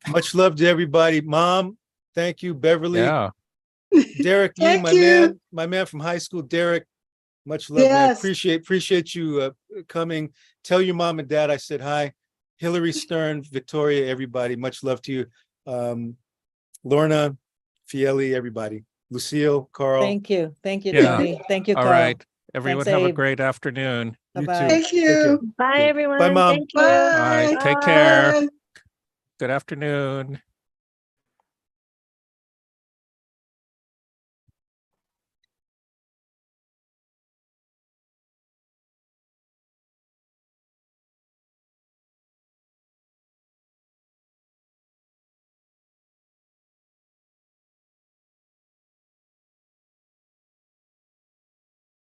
Much love to everybody. Mom, thank you. Beverly. Yeah. Derek, Thank my you. man from high school, Derek. Much love, man. Yes. Appreciate you coming. Tell your mom and dad I said hi. Hillary Stern, Victoria, everybody. Much love to you. Lorna, Fieli, everybody. Lucille, Carl. Thank you, Yeah. Tony. Thank you, All Carl. right. Everyone Thanks, have a Abe. great afternoon. You Bye-bye. too. Thank you. Bye, Okay. everyone. Bye, Mom. Thank you. Bye. All right. Take care. Bye. Good afternoon.